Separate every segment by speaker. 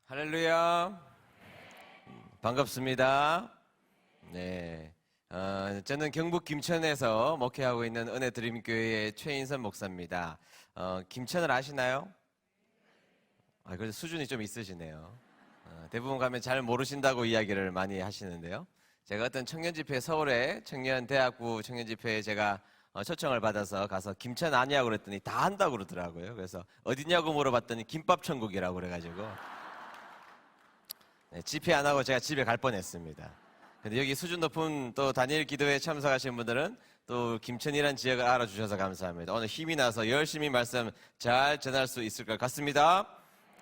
Speaker 1: 할렐루야. 반갑습니다. 네. 저는 경북 김천에서 목회하고 있는 은혜드림교회의 최인선 목사입니다. 김천을 아시나요? 그래서 수준이 좀 있으시네요. 대부분 가면 잘 모르신다고 이야기를 많이 하시는데요. 제가 어떤 청년집회, 서울의 청년대학부 청년집회에 제가 초청을 받아서 가서 김천 아니냐고 그랬더니 다 한다고 그러더라고요. 그래서 어디냐고 물어봤더니 김밥천국이라고 그래가지고 집회 안 하고 제가 집에 갈 뻔했습니다. 근데 여기 수준 높은 또 다니엘 기도회에 참석하신 분들은 또 김천이라는 지역을 알아주셔서 감사합니다. 오늘 힘이 나서 열심히 말씀 잘 전할 수 있을 것 같습니다.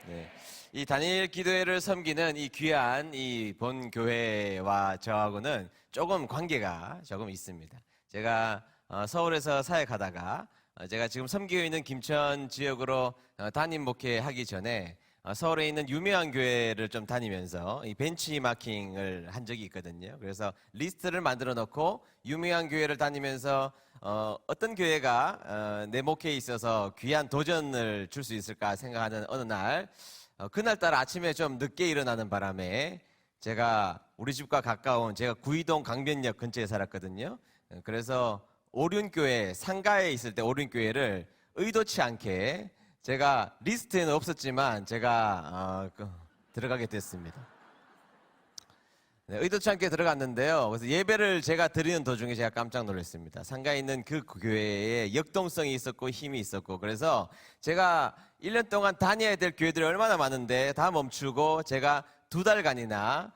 Speaker 1: 네. 이 다니엘 기도회를 섬기는 이 귀한 이 본 교회와 저하고는 조금 관계가 조금 있습니다. 제가 서울에서 사역하다가 제가 지금 섬기고 있는 김천 지역으로 담임 목회하기 전에 서울에 있는 유명한 교회를 좀 다니면서 이 벤치마킹을 한 적이 있거든요. 그래서 리스트를 만들어 놓고 유명한 교회를 다니면서 어떤 교회가 내 목회에 있어서 귀한 도전을 줄 수 있을까 생각하는 어느 날 그날따라 아침에 좀 늦게 일어나는 바람에 제가 우리 집과 가까운 제가 구이동 강변역 근처에 살았거든요. 그래서 오륜교회 상가에 있을 때 오륜교회를 의도치 않게 제가 리스트에는 없었지만 제가 들어가게 됐습니다. 네, 의도치 않게 들어갔는데요. 그래서 예배를 제가 드리는 도중에 제가 깜짝 놀랐습니다. 상가에 있는 그 교회에 역동성이 있었고 힘이 있었고 그래서 제가 1년 동안 다녀야 될 교회들이 얼마나 많은데 다 멈추고 제가 2달간이나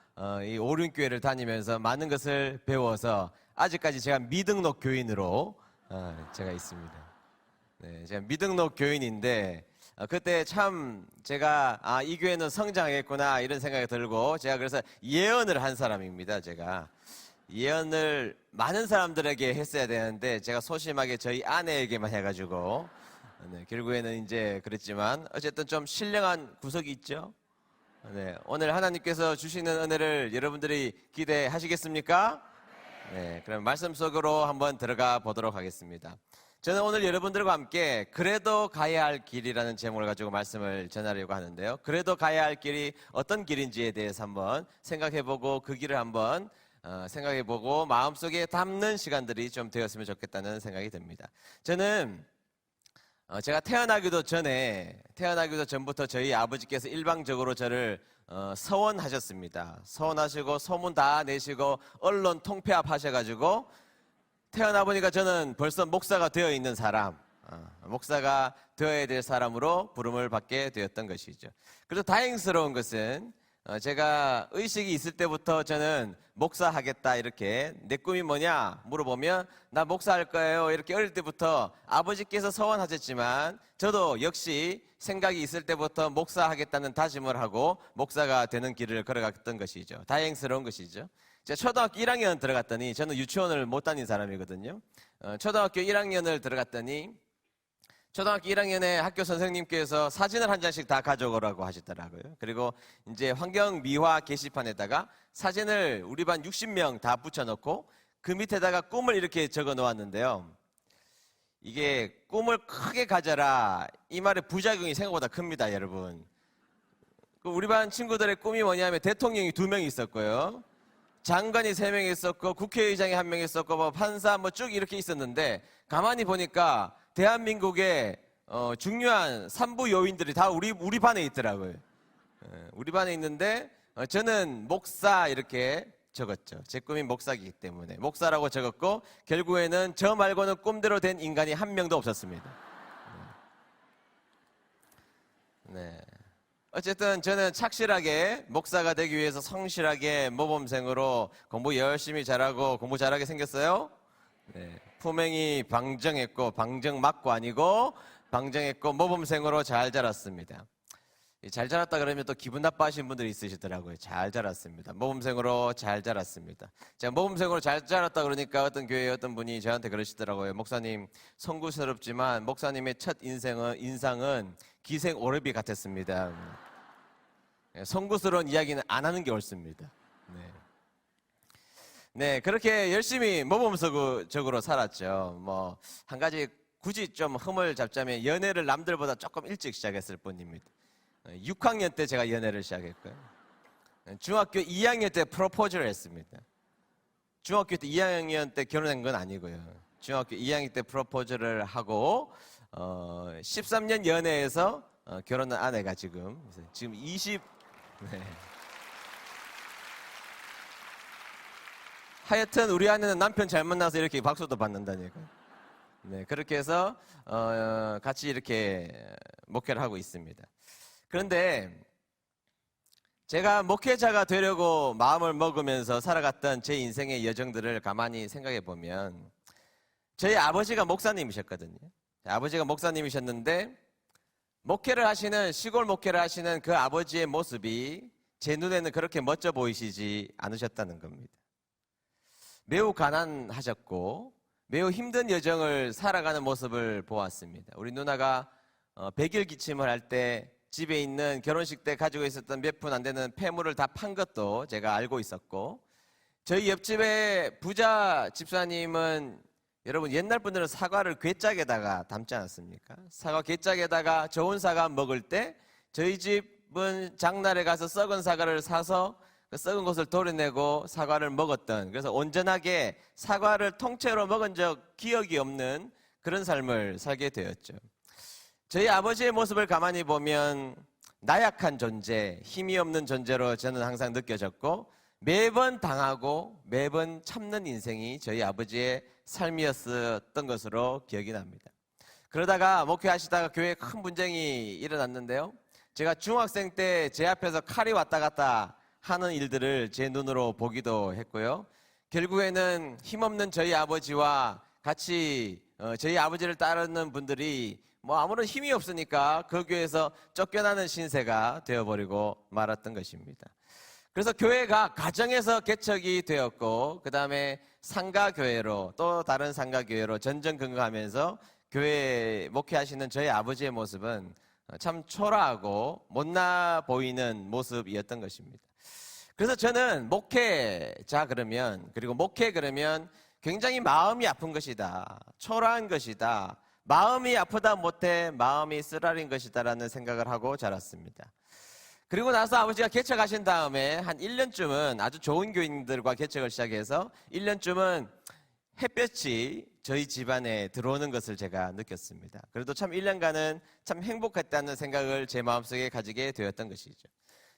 Speaker 1: 이 오륜교회를 다니면서 많은 것을 배워서 아직까지 제가 미등록 교인으로 제가 있습니다. 네, 제가 미등록 교인인데 그때 참 제가 이 교회는 성장하겠구나 이런 생각이 들고 제가 그래서 예언을 한 사람입니다. 제가 예언을 많은 사람들에게 했어야 되는데 제가 소심하게 저희 아내에게만 해가지고 결국에는 이제 그랬지만 어쨌든 좀 신령한 구석이 있죠. 네, 오늘 하나님께서 주시는 은혜를 여러분들이 기대하시겠습니까? 네, 그럼 말씀 속으로 한번 들어가 보도록 하겠습니다. 저는 오늘 여러분들과 함께 그래도 가야 할 길이라는 제목을 가지고 말씀을 전하려고 하는데요. 그래도 가야 할 길이 어떤 길인지에 대해서 한번 생각해보고 그 길을 한번 생각해보고 마음속에 담는 시간들이 좀 되었으면 좋겠다는 생각이 듭니다. 저는 제가 태어나기도 전부터 저희 아버지께서 일방적으로 저를 서원하셨습니다. 서원하시고 소문 다 내시고 언론 통폐합 하셔가지고 태어나 보니까 저는 벌써 목사가 되어 있는 사람, 목사가 되어야 될 사람으로 부름을 받게 되었던 것이죠. 그래서 다행스러운 것은 제가 의식이 있을 때부터 저는 목사하겠다 이렇게 내 꿈이 뭐냐 물어보면 나 목사할 거예요 이렇게 어릴 때부터 아버지께서 서원하셨지만 저도 역시 생각이 있을 때부터 목사하겠다는 다짐을 하고 목사가 되는 길을 걸어갔던 것이죠. 다행스러운 것이죠. 제가 초등학교 1학년 들어갔더니 저는 유치원을 못 다닌 사람이거든요. 초등학교 1학년을 들어갔더니 초등학교 1학년에 학교 선생님께서 사진을 한 장씩 다 가져오라고 하시더라고요. 그리고 이제 환경미화 게시판에다가 사진을 우리 반 60명 다 붙여놓고 그 밑에다가 꿈을 이렇게 적어 놓았는데요. 이게 꿈을 크게 가져라 이 말의 부작용이 생각보다 큽니다, 여러분. 우리 반 친구들의 꿈이 뭐냐면 대통령이 2명 있었고요. 장관이 3명 있었고 국회의장이 1명 있었고 뭐 판사 뭐 쭉 이렇게 있었는데 가만히 보니까 대한민국의 중요한 3부 요인들이 다 우리 반에 있더라고요. 우리 반에 있는데 저는 목사 이렇게 적었죠. 제 꿈이 목사이기 때문에 목사라고 적었고 결국에는 저 말고는 꿈대로 된 인간이 한 명도 없었습니다. 네. 어쨌든 저는 착실하게 목사가 되기 위해서 성실하게 모범생으로 공부 열심히 잘하고 공부 잘하게 생겼어요. 네. 품행이 방정했고 방정맞고 아니고 방정했고 모범생으로 잘 자랐습니다. 잘 자랐다 그러면 또 기분 나빠하시는 분들이 있으시더라고요. 잘 자랐습니다. 모범생으로 잘 자랐습니다. 제가 모범생으로 잘 자랐다 그러니까 어떤 교회에 어떤 분이 저한테 그러시더라고요. 목사님 송구스럽지만 목사님의 첫 인상은 기생 오래비 같았습니다. 송구스러운 이야기는 안 하는 게 옳습니다. 네, 그렇게 열심히 모범적으로 살았죠. 뭐 한 가지 굳이 좀 흠을 잡자면 연애를 남들보다 조금 일찍 시작했을 뿐입니다. 6학년 때 제가 연애를 시작했고요. 중학교 2학년 때 프로포즈를 했습니다. 중학교 때 2학년 때 결혼한 건 아니고요. 중학교 2학년 때 프로포즈를 하고 13년 연애해서 결혼한 아내가 지금 20 네. 하여튼 우리 아내는 남편 잘 만나서 이렇게 박수도 받는다니까요. 네, 그렇게 해서 같이 이렇게 목회를 하고 있습니다. 그런데 제가 목회자가 되려고 마음을 먹으면서 살아갔던 제 인생의 여정들을 가만히 생각해 보면 저희 아버지가 목사님이셨거든요. 아버지가 목사님이셨는데 목회를 하시는 시골 목회를 하시는 그 아버지의 모습이 제 눈에는 그렇게 멋져 보이시지 않으셨다는 겁니다. 매우 가난하셨고 매우 힘든 여정을 살아가는 모습을 보았습니다. 우리 누나가 100일 기침을 할 때 집에 있는 결혼식 때 가지고 있었던 몇 푼 안 되는 폐물을 다 판 것도 제가 알고 있었고 저희 옆집의 부자 집사님은 여러분 옛날 분들은 사과를 괴짝에다가 담지 않았습니까? 사과 괴짝에다가 좋은 사과 먹을 때 저희 집은 장날에 가서 썩은 사과를 사서 그 썩은 것을 도려내고 사과를 먹었던, 그래서 온전하게 사과를 통째로 먹은 적 기억이 없는 그런 삶을 살게 되었죠. 저희 아버지의 모습을 가만히 보면 나약한 존재, 힘이 없는 존재로 저는 항상 느껴졌고 매번 당하고 매번 참는 인생이 저희 아버지의 삶이었던 것으로 기억이 납니다. 그러다가 목회하시다가 교회에 큰 분쟁이 일어났는데요. 제가 중학생 때 제 앞에서 칼이 왔다 갔다 하는 일들을 제 눈으로 보기도 했고요. 결국에는 힘없는 저희 아버지와 같이 저희 아버지를 따르는 분들이 아무런 힘이 없으니까 그 교회에서 쫓겨나는 신세가 되어버리고 말았던 것입니다. 그래서 교회가 가정에서 개척이 되었고 그 다음에 상가교회로 또 다른 상가교회로 전전긍긍하면서 교회 목회하시는 저희 아버지의 모습은 참 초라하고 못나 보이는 모습이었던 것입니다. 그래서 저는 목회자 그리고 목회 그러면 굉장히 마음이 아픈 것이다. 초라한 것이다. 마음이 아프다 못해 마음이 쓰라린 것이다라는 생각을 하고 자랐습니다. 그리고 나서 아버지가 개척하신 다음에 한 1년쯤은 아주 좋은 교인들과 개척을 시작해서 1년쯤은 햇볕이 저희 집안에 들어오는 것을 제가 느꼈습니다. 그래도 참 1년간은 참 행복했다는 생각을 제 마음속에 가지게 되었던 것이죠.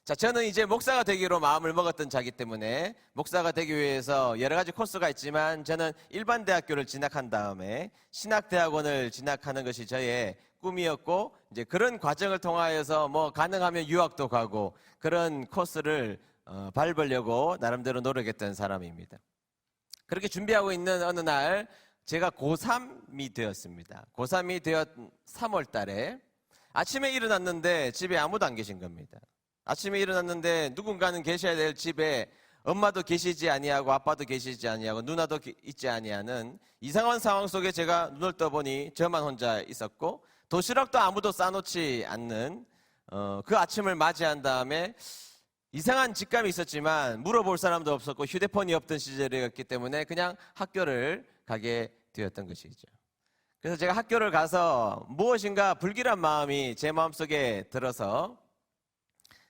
Speaker 1: 자, 저는 이제 목사가 되기로 마음을 먹었던 자기 때문에 목사가 되기 위해서 여러 가지 코스가 있지만 저는 일반 대학교를 진학한 다음에 신학대학원을 진학하는 것이 저의 꿈이었고 이제 그런 과정을 통하여서 가능하면 유학도 가고 그런 코스를 밟으려고 나름대로 노력했던 사람입니다. 그렇게 준비하고 있는 어느 날 제가 고3이 되었습니다. 고3이 되었 3월 달에 아침에 일어났는데 집에 아무도 안 계신 겁니다. 아침에 일어났는데 누군가는 계셔야 될 집에 엄마도 계시지 아니하고 아빠도 계시지 아니하고 누나도 있지 아니하는 이상한 상황 속에 제가 눈을 떠보니 저만 혼자 있었고 도시락도 아무도 싸놓지 않는 그 아침을 맞이한 다음에 이상한 직감이 있었지만 물어볼 사람도 없었고 휴대폰이 없던 시절이었기 때문에 그냥 학교를 가게 되었던 것이죠. 그래서 제가 학교를 가서 무엇인가 불길한 마음이 제 마음속에 들어서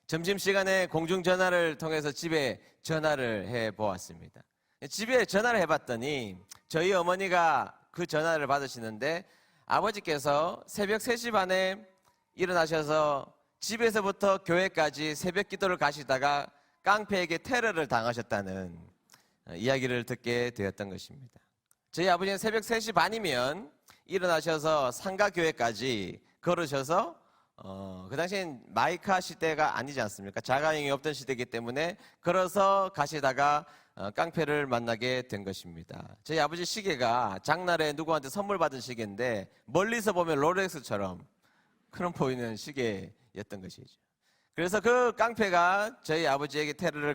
Speaker 1: 점심시간에 공중전화를 통해서 집에 전화를 해보았습니다. 집에 전화를 해봤더니 저희 어머니가 그 전화를 받으시는데 아버지께서 새벽 3시 반에 일어나셔서 집에서부터 교회까지 새벽 기도를 가시다가 깡패에게 테러를 당하셨다는 이야기를 듣게 되었던 것입니다. 저희 아버지는 새벽 3시 반이면 일어나셔서 상가교회까지 걸으셔서 그 당시엔 마이카 시대가 아니지 않습니까? 자가용이 없던 시대이기 때문에 걸어서 가시다가 깡패를 만나게 된 것입니다. 저희 아버지 시계가 장날에 누구한테 선물 받은 시계인데 멀리서 보면 롤렉스처럼 그런 보이는 시계였던 것이죠. 그래서 그 깡패가 저희 아버지에게 테러를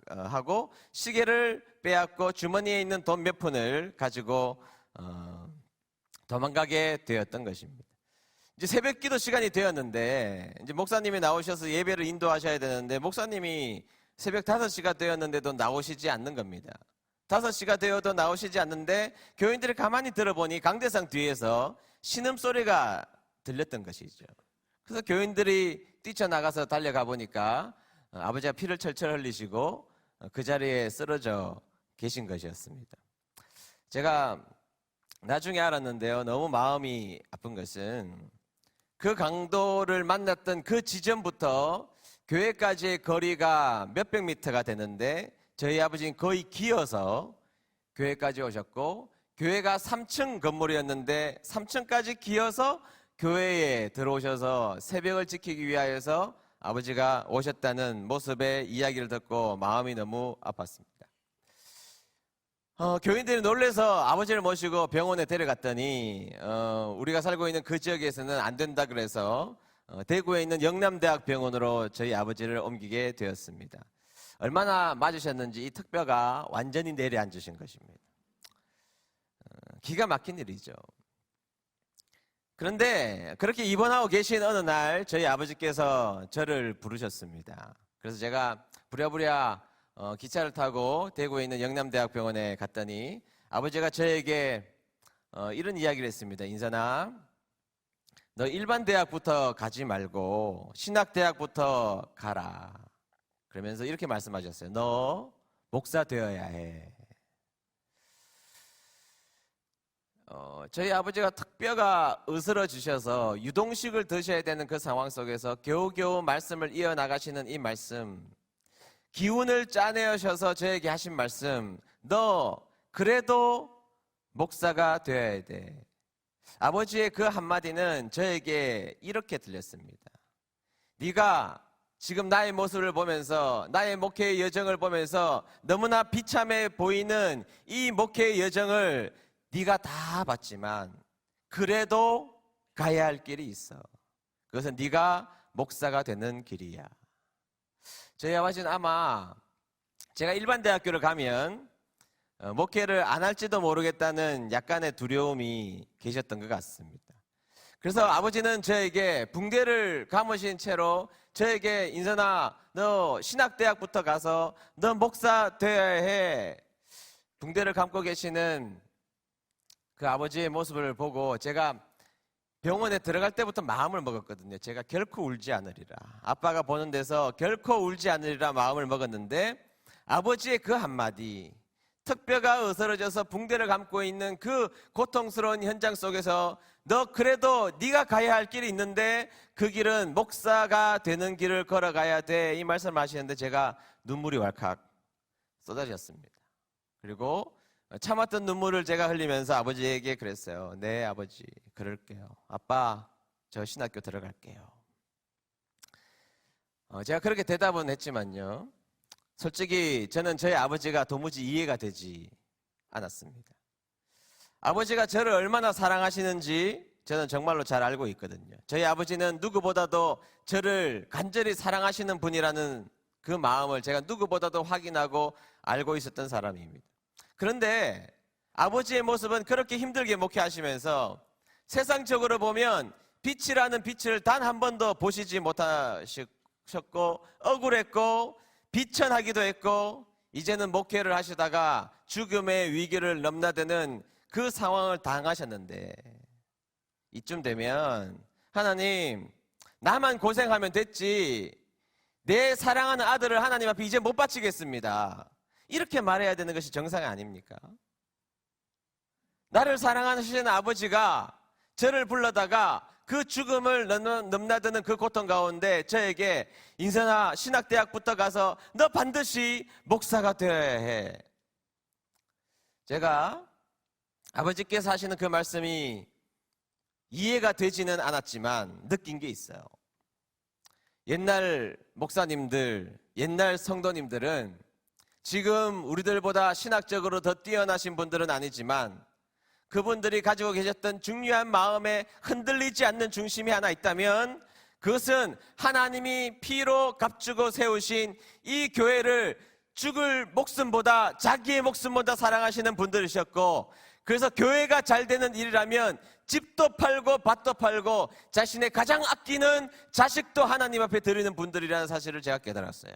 Speaker 1: 하고 시계를 빼앗고 주머니에 있는 돈 몇 푼을 가지고 도망가게 되었던 것입니다. 이제 새벽 기도 시간이 되었는데 이제 목사님이 나오셔서 예배를 인도하셔야 되는데 목사님이 새벽 5시가 되었는데도 나오시지 않는 겁니다. 5시가 되어도 나오시지 않는데 교인들이 가만히 들어보니 강대상 뒤에서 신음소리가 들렸던 것이죠. 그래서 교인들이 뛰쳐나가서 달려가 보니까 아버지가 피를 철철 흘리시고 그 자리에 쓰러져 계신 것이었습니다. 제가 나중에 알았는데요, 너무 마음이 아픈 것은 그 강도를 만났던 그 지점부터 교회까지의 거리가 몇백 미터가 되는데 저희 아버지는 거의 기어서 교회까지 오셨고, 교회가 3층 건물이었는데 3층까지 기어서 교회에 들어오셔서 새벽을 지키기 위하여서 아버지가 오셨다는 모습의 이야기를 듣고 마음이 너무 아팠습니다. 교인들이 놀래서 아버지를 모시고 병원에 데려갔더니 우리가 살고 있는 그 지역에서는 안 된다 그래서 대구에 있는 영남대학병원으로 저희 아버지를 옮기게 되었습니다. 얼마나 맞으셨는지 이 턱뼈가 완전히 내려앉으신 것입니다. 기가 막힌 일이죠. 그런데 그렇게 입원하고 계신 어느 날 저희 아버지께서 저를 부르셨습니다. 그래서 제가 부랴부랴 기차를 타고 대구에 있는 영남대학병원에 갔더니 아버지가 저에게 이런 이야기를 했습니다. 인선아, 너 일반 대학부터 가지 말고 신학대학부터 가라. 그러면서 이렇게 말씀하셨어요. 너 목사 되어야 해. 저희 아버지가 턱뼈가 으스러지셔서 유동식을 드셔야 되는 그 상황 속에서 겨우겨우 말씀을 이어나가시는 이 말씀, 기운을 짜내셔서 저에게 하신 말씀, 너 그래도 목사가 되어야 돼. 아버지의 그 한마디는 저에게 이렇게 들렸습니다. 네가 지금 나의 모습을 보면서, 나의 목회의 여정을 보면서 너무나 비참해 보이는 이 목회의 여정을 네가 다 봤지만 그래도 가야 할 길이 있어. 그것은 네가 목사가 되는 길이야. 저희 아버지는 아마 제가 일반 대학교를 가면 목회를 안 할지도 모르겠다는 약간의 두려움이 계셨던 것 같습니다. 그래서 아버지는 저에게 붕대를 감으신 채로 저에게 인선아, 너 신학대학부터 가서 너 목사 되어야 해. 붕대를 감고 계시는 그 아버지의 모습을 보고 제가 병원에 들어갈 때부터 마음을 먹었거든요. 제가 결코 울지 않으리라. 아빠가 보는 데서 결코 울지 않으리라 마음을 먹었는데 아버지의 그 한마디, 턱뼈가 으스러져서 붕대를 감고 있는 그 고통스러운 현장 속에서 너 그래도 네가 가야 할 길이 있는데 그 길은 목사가 되는 길을 걸어가야 돼. 이 말씀을 하시는데 제가 눈물이 왈칵 쏟아졌습니다. 그리고 참았던 눈물을 제가 흘리면서 아버지에게 그랬어요. 네, 아버지, 그럴게요. 아빠, 저 신학교 들어갈게요. 제가 그렇게 대답은 했지만요, 솔직히 저는 저희 아버지가 도무지 이해가 되지 않았습니다. 아버지가 저를 얼마나 사랑하시는지 저는 정말로 잘 알고 있거든요. 저희 아버지는 누구보다도 저를 간절히 사랑하시는 분이라는 그 마음을 제가 누구보다도 확인하고 알고 있었던 사람입니다. 그런데 아버지의 모습은 그렇게 힘들게 목회하시면서 세상적으로 보면 빛이라는 빛을 단 한 번도 보시지 못하셨고 억울했고 비천하기도 했고 이제는 목회를 하시다가 죽음의 위기를 넘나드는 그 상황을 당하셨는데 이쯤 되면 하나님, 나만 고생하면 됐지 내 사랑하는 아들을 하나님 앞에 이제 못 바치겠습니다. 이렇게 말해야 되는 것이 정상 아닙니까? 나를 사랑하시는 아버지가 저를 불러다가 그 죽음을 넘나드는 그 고통 가운데 저에게 인선아, 신학대학부터 가서 너 반드시 목사가 되어야 해. 제가 아버지께서 하시는 그 말씀이 이해가 되지는 않았지만 느낀 게 있어요. 옛날 목사님들, 옛날 성도님들은 지금 우리들보다 신학적으로 더 뛰어나신 분들은 아니지만 그분들이 가지고 계셨던 중요한 마음에 흔들리지 않는 중심이 하나 있다면 그것은 하나님이 피로 값주고 세우신 이 교회를 죽을 목숨보다 자기의 목숨보다 사랑하시는 분들이셨고, 그래서 교회가 잘 되는 일이라면 집도 팔고 밭도 팔고 자신의 가장 아끼는 자식도 하나님 앞에 드리는 분들이라는 사실을 제가 깨달았어요.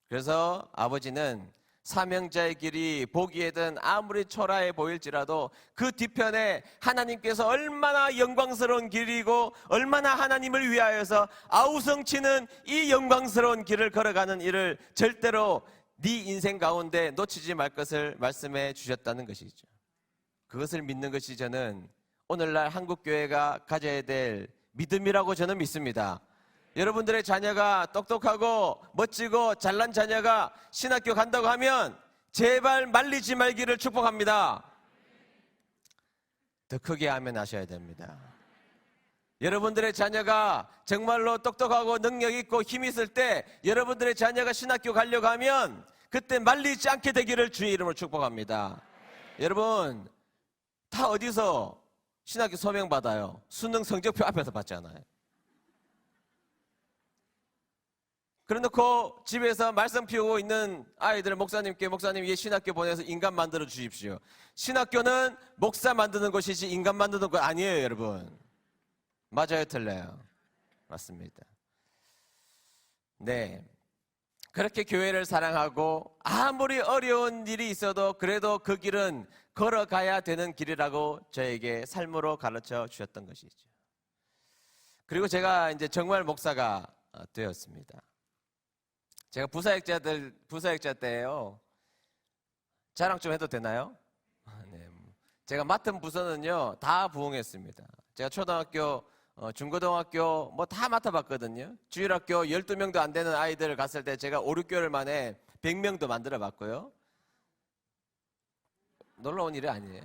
Speaker 1: 그래서 아버지는 사명자의 길이 보기에든 아무리 초라해 보일지라도 그 뒤편에 하나님께서 얼마나 영광스러운 길이고 얼마나 하나님을 위하여서 아우성치는 이 영광스러운 길을 걸어가는 일을 절대로 네 인생 가운데 놓치지 말 것을 말씀해 주셨다는 것이죠. 그것을 믿는 것이 저는 오늘날 한국교회가 가져야 될 믿음이라고 저는 믿습니다. 여러분들의 자녀가 똑똑하고 멋지고 잘난 자녀가 신학교 간다고 하면 제발 말리지 말기를 축복합니다. 더 크게 하면 하셔야 됩니다. 여러분들의 자녀가 정말로 똑똑하고 능력 있고 힘 있을 때 여러분들의 자녀가 신학교 가려고 하면 그때 말리지 않게 되기를 주의 이름으로 축복합니다. 여러분 다 어디서 신학교 서명 받아요? 수능 성적표 앞에서 받잖아요. 그래놓고 집에서 말씀 피우고 있는 아이들 목사님께 목사님 얘 신학교 보내서 인간 만들어 주십시오. 신학교는 목사 만드는 곳이지 인간 만드는 곳 아니에요, 여러분. 맞아요, 틀려요? 맞습니다. 네, 그렇게 교회를 사랑하고 아무리 어려운 일이 있어도 그래도 그 길은 걸어가야 되는 길이라고 저에게 삶으로 가르쳐 주셨던 것이죠. 그리고 제가 이제 정말 목사가 되었습니다. 제가 부사역자 때예요. 자랑 좀 해도 되나요? 네. 제가 맡은 부서는요 다 부흥했습니다. 제가 초등학교, 중고등학교 뭐 다 맡아봤거든요. 주일학교 12명도 안 되는 아이들 갔을 때 제가 5, 6개월 만에 100명도 만들어 봤고요. 놀라운 일이 아니에요.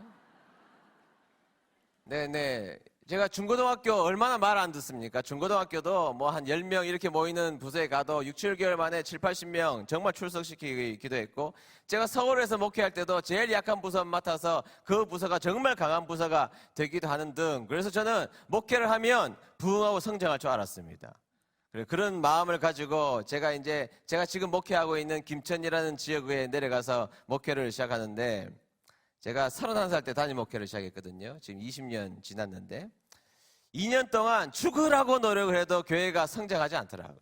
Speaker 1: 네네. 제가 중고등학교 얼마나 말 안 듣습니까? 중고등학교도 뭐 한 10명 이렇게 모이는 부서에 가도 6, 7개월 만에 7, 80명 정말 출석시키기도 했고, 제가 서울에서 목회할 때도 제일 약한 부서 맡아서 그 부서가 정말 강한 부서가 되기도 하는 등, 그래서 저는 목회를 하면 부흥하고 성장할 줄 알았습니다. 그런 마음을 가지고 제가 지금 목회하고 있는 김천이라는 지역에 내려가서 목회를 시작하는데, 제가 31살 때 담임 목회를 시작했거든요. 지금 20년 지났는데 2년 동안 죽으라고 노력을 해도 교회가 성장하지 않더라고요.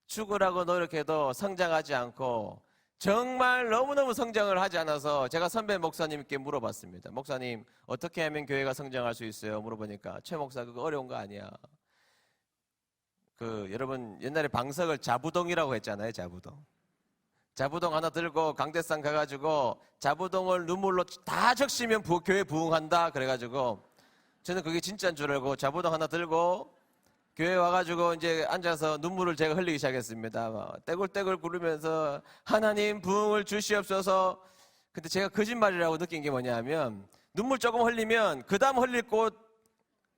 Speaker 1: 죽으라고 노력해도 성장하지 않고 정말 너무너무 성장을 하지 않아서 제가 선배 목사님께 물어봤습니다. 목사님, 어떻게 하면 교회가 성장할 수 있어요? 물어보니까 최 목사 그거 어려운 거 아니야. 여러분 옛날에 방석을 자부동이라고 했잖아요. 자부동 하나 들고 강대상 가가지고 자부동을 눈물로 다 적시면 교회 부흥한다 그래가지고 저는 그게 진짜인 줄 알고 자부동 하나 들고 교회 와가지고 이제 앉아서 눈물을 제가 흘리기 시작했습니다. 떼굴떼굴 구르면서 하나님 부흥을 주시옵소서. 근데 제가 거짓말이라고 느낀 게 뭐냐면 눈물 조금 흘리면 그 다음 흘릴 꽃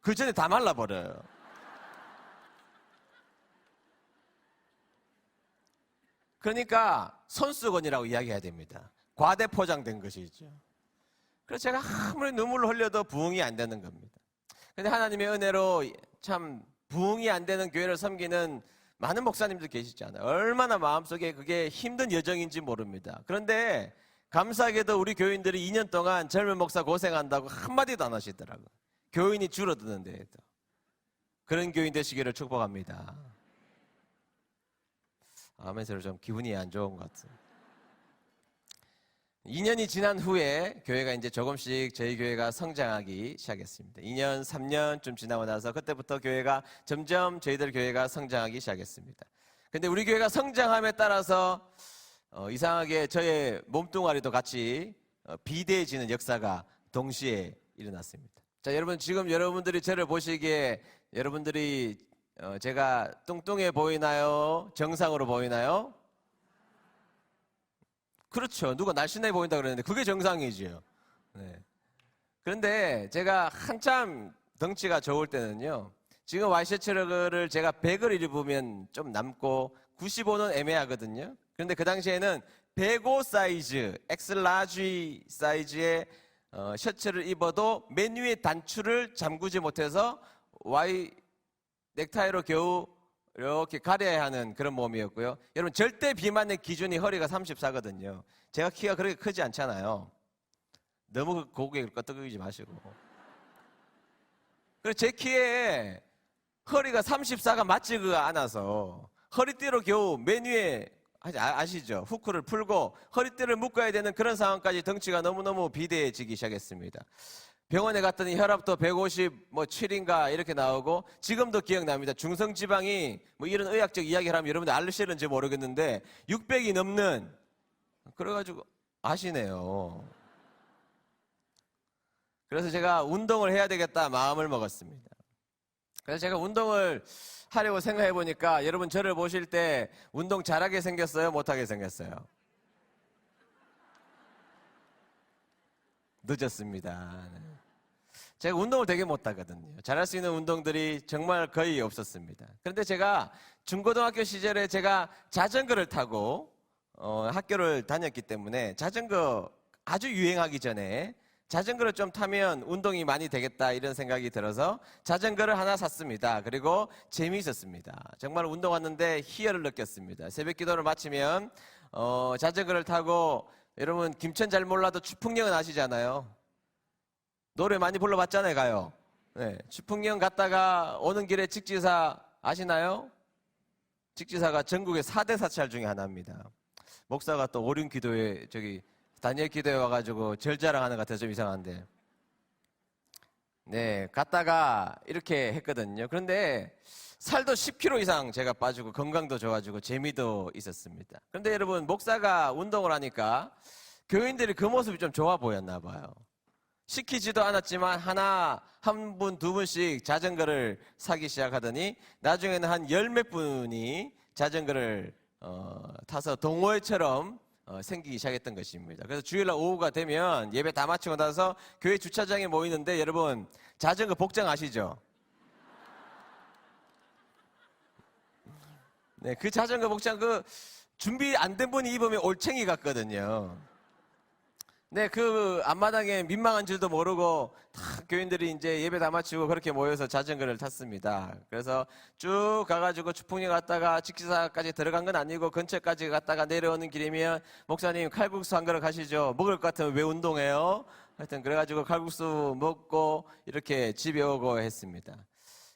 Speaker 1: 그 전에 다 말라버려요. 그러니까 손수건이라고 이야기해야 됩니다. 과대 포장된 것이죠. 그래서 제가 아무리 눈물을 흘려도 부흥이 안 되는 겁니다. 근데 하나님의 은혜로 참 부흥이 안 되는 교회를 섬기는 많은 목사님들 계시잖아요. 얼마나 마음속에 그게 힘든 여정인지 모릅니다. 그런데 감사하게도 우리 교인들이 2년 동안 젊은 목사 고생한다고 한마디도 안 하시더라고요. 교인이 줄어드는데도. 그런 교인 되시기를 축복합니다. 아멘서로 좀 기분이 안 좋은 것 같아요. 2년이 지난 후에 교회가 이제 조금씩 저희 교회가 성장하기 시작했습니다. 2년, 3년쯤 지나고 나서 그때부터 교회가 점점 저희들 교회가 성장하기 시작했습니다. 근데 우리 교회가 성장함에 따라서 이상하게 저의 몸뚱아리도 같이 비대해지는 역사가 동시에 일어났습니다. 자, 여러분 지금 여러분들이 저를 보시기에 여러분들이 제가 뚱뚱해 보이나요? 정상으로 보이나요? 그렇죠. 누가 날씬해 보인다 그러는데 그게 정상이지요. 네. 그런데 제가 한참 덩치가 좋을 때는요, 지금 와이셔츠를 제가 100을 입으면 좀 남고 95는 애매하거든요. 그런데 그 당시에는 105 사이즈, 엑스라지 사이즈의 셔츠를 입어도 맨 위에 단추를 잠그지 못해서 넥타이로 겨우 이렇게 가려야 하는 그런 몸이었고요. 여러분 절대 비만의 기준이 허리가 34거든요. 제가 키가 그렇게 크지 않잖아요. 너무 고개 끄덕이지 마시고. 그래서 제 키에 허리가 34가 맞지가 않아서 허리띠로 겨우 맨 위에 아시죠? 후크를 풀고 허리띠를 묶어야 되는 그런 상황까지 덩치가 너무너무 비대해지기 시작했습니다. 병원에 갔더니 혈압도 157인가 이렇게 나오고, 지금도 기억납니다. 중성지방이 뭐 이런 의학적 이야기를 하면 여러분들 알실는지 모르겠는데 600이 넘는, 그래가지고 아시네요. 그래서 제가 운동을 해야 되겠다 마음을 먹었습니다. 그래서 제가 운동을 하려고 생각해 보니까 여러분 저를 보실 때 운동 잘하게 생겼어요? 못하게 생겼어요? 늦었습니다. 네. 제가 운동을 되게 못하거든요. 잘할 수 있는 운동들이 정말 거의 없었습니다. 그런데 제가 중고등학교 시절에 제가 자전거를 타고 학교를 다녔기 때문에, 자전거 아주 유행하기 전에 자전거를 좀 타면 운동이 많이 되겠다 이런 생각이 들어서 자전거를 하나 샀습니다. 그리고 재미있었습니다. 정말 운동 왔는데 희열을 느꼈습니다. 새벽 기도를 마치면 자전거를 타고, 여러분 김천 잘 몰라도 추풍령은 아시잖아요. 노래 많이 불러봤잖아요. 가요. 네, 추풍령 갔다가 오는 길에 직지사 아시나요? 직지사가 전국의 4대 사찰 중에 하나입니다. 목사가 또 오륜 기도에 다니엘 기도에 와가지고 절자랑하는 것 같아서 좀 이상한데, 네, 갔다가 이렇게 했거든요. 그런데 살도 10kg 이상 제가 빠지고 건강도 좋아지고 재미도 있었습니다. 그런데 여러분, 목사가 운동을 하니까 교인들이 그 모습이 좀 좋아 보였나 봐요. 시키지도 않았지만 한 분, 두 분씩 자전거를 사기 시작하더니 나중에는 한 10몇 분이 자전거를 타서 동호회처럼 생기기 시작했던 것입니다. 그래서 주일날 오후가 되면 예배 다 마치고 나서 교회 주차장에 모이는데, 여러분 자전거 복장 아시죠? 네, 그 자전거 복장 준비 안 된 분이 입으면 올챙이 같거든요. 네, 그 앞마당에 민망한 줄도 모르고 다 교인들이 이제 예배 다 마치고 그렇게 모여서 자전거를 탔습니다. 그래서 쭉 가가지고 추풍령 갔다가 직지사까지 들어간 건 아니고 근처까지 갔다가 내려오는 길이면, 목사님 칼국수 한 그릇 가시죠. 먹을 것 같으면 왜 운동해요? 하여튼 그래가지고 칼국수 먹고 이렇게 집에 오고 했습니다.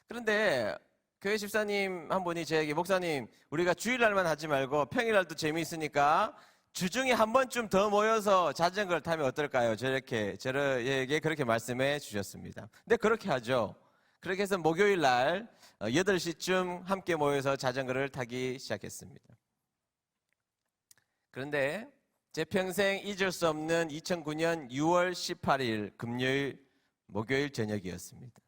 Speaker 1: 그런데 교회 집사님 한 분이 저에게, 목사님 우리가 주일날만 하지 말고 평일날도 재미있으니까 주중에 한 번쯤 더 모여서 자전거를 타면 어떨까요? 저에게 그렇게 말씀해 주셨습니다. 근데 그렇게 하죠. 그렇게 해서 목요일 날 8시쯤 함께 모여서 자전거를 타기 시작했습니다. 그런데 제 평생 잊을 수 없는 2009년 6월 18일 금요일 목요일 저녁이었습니다.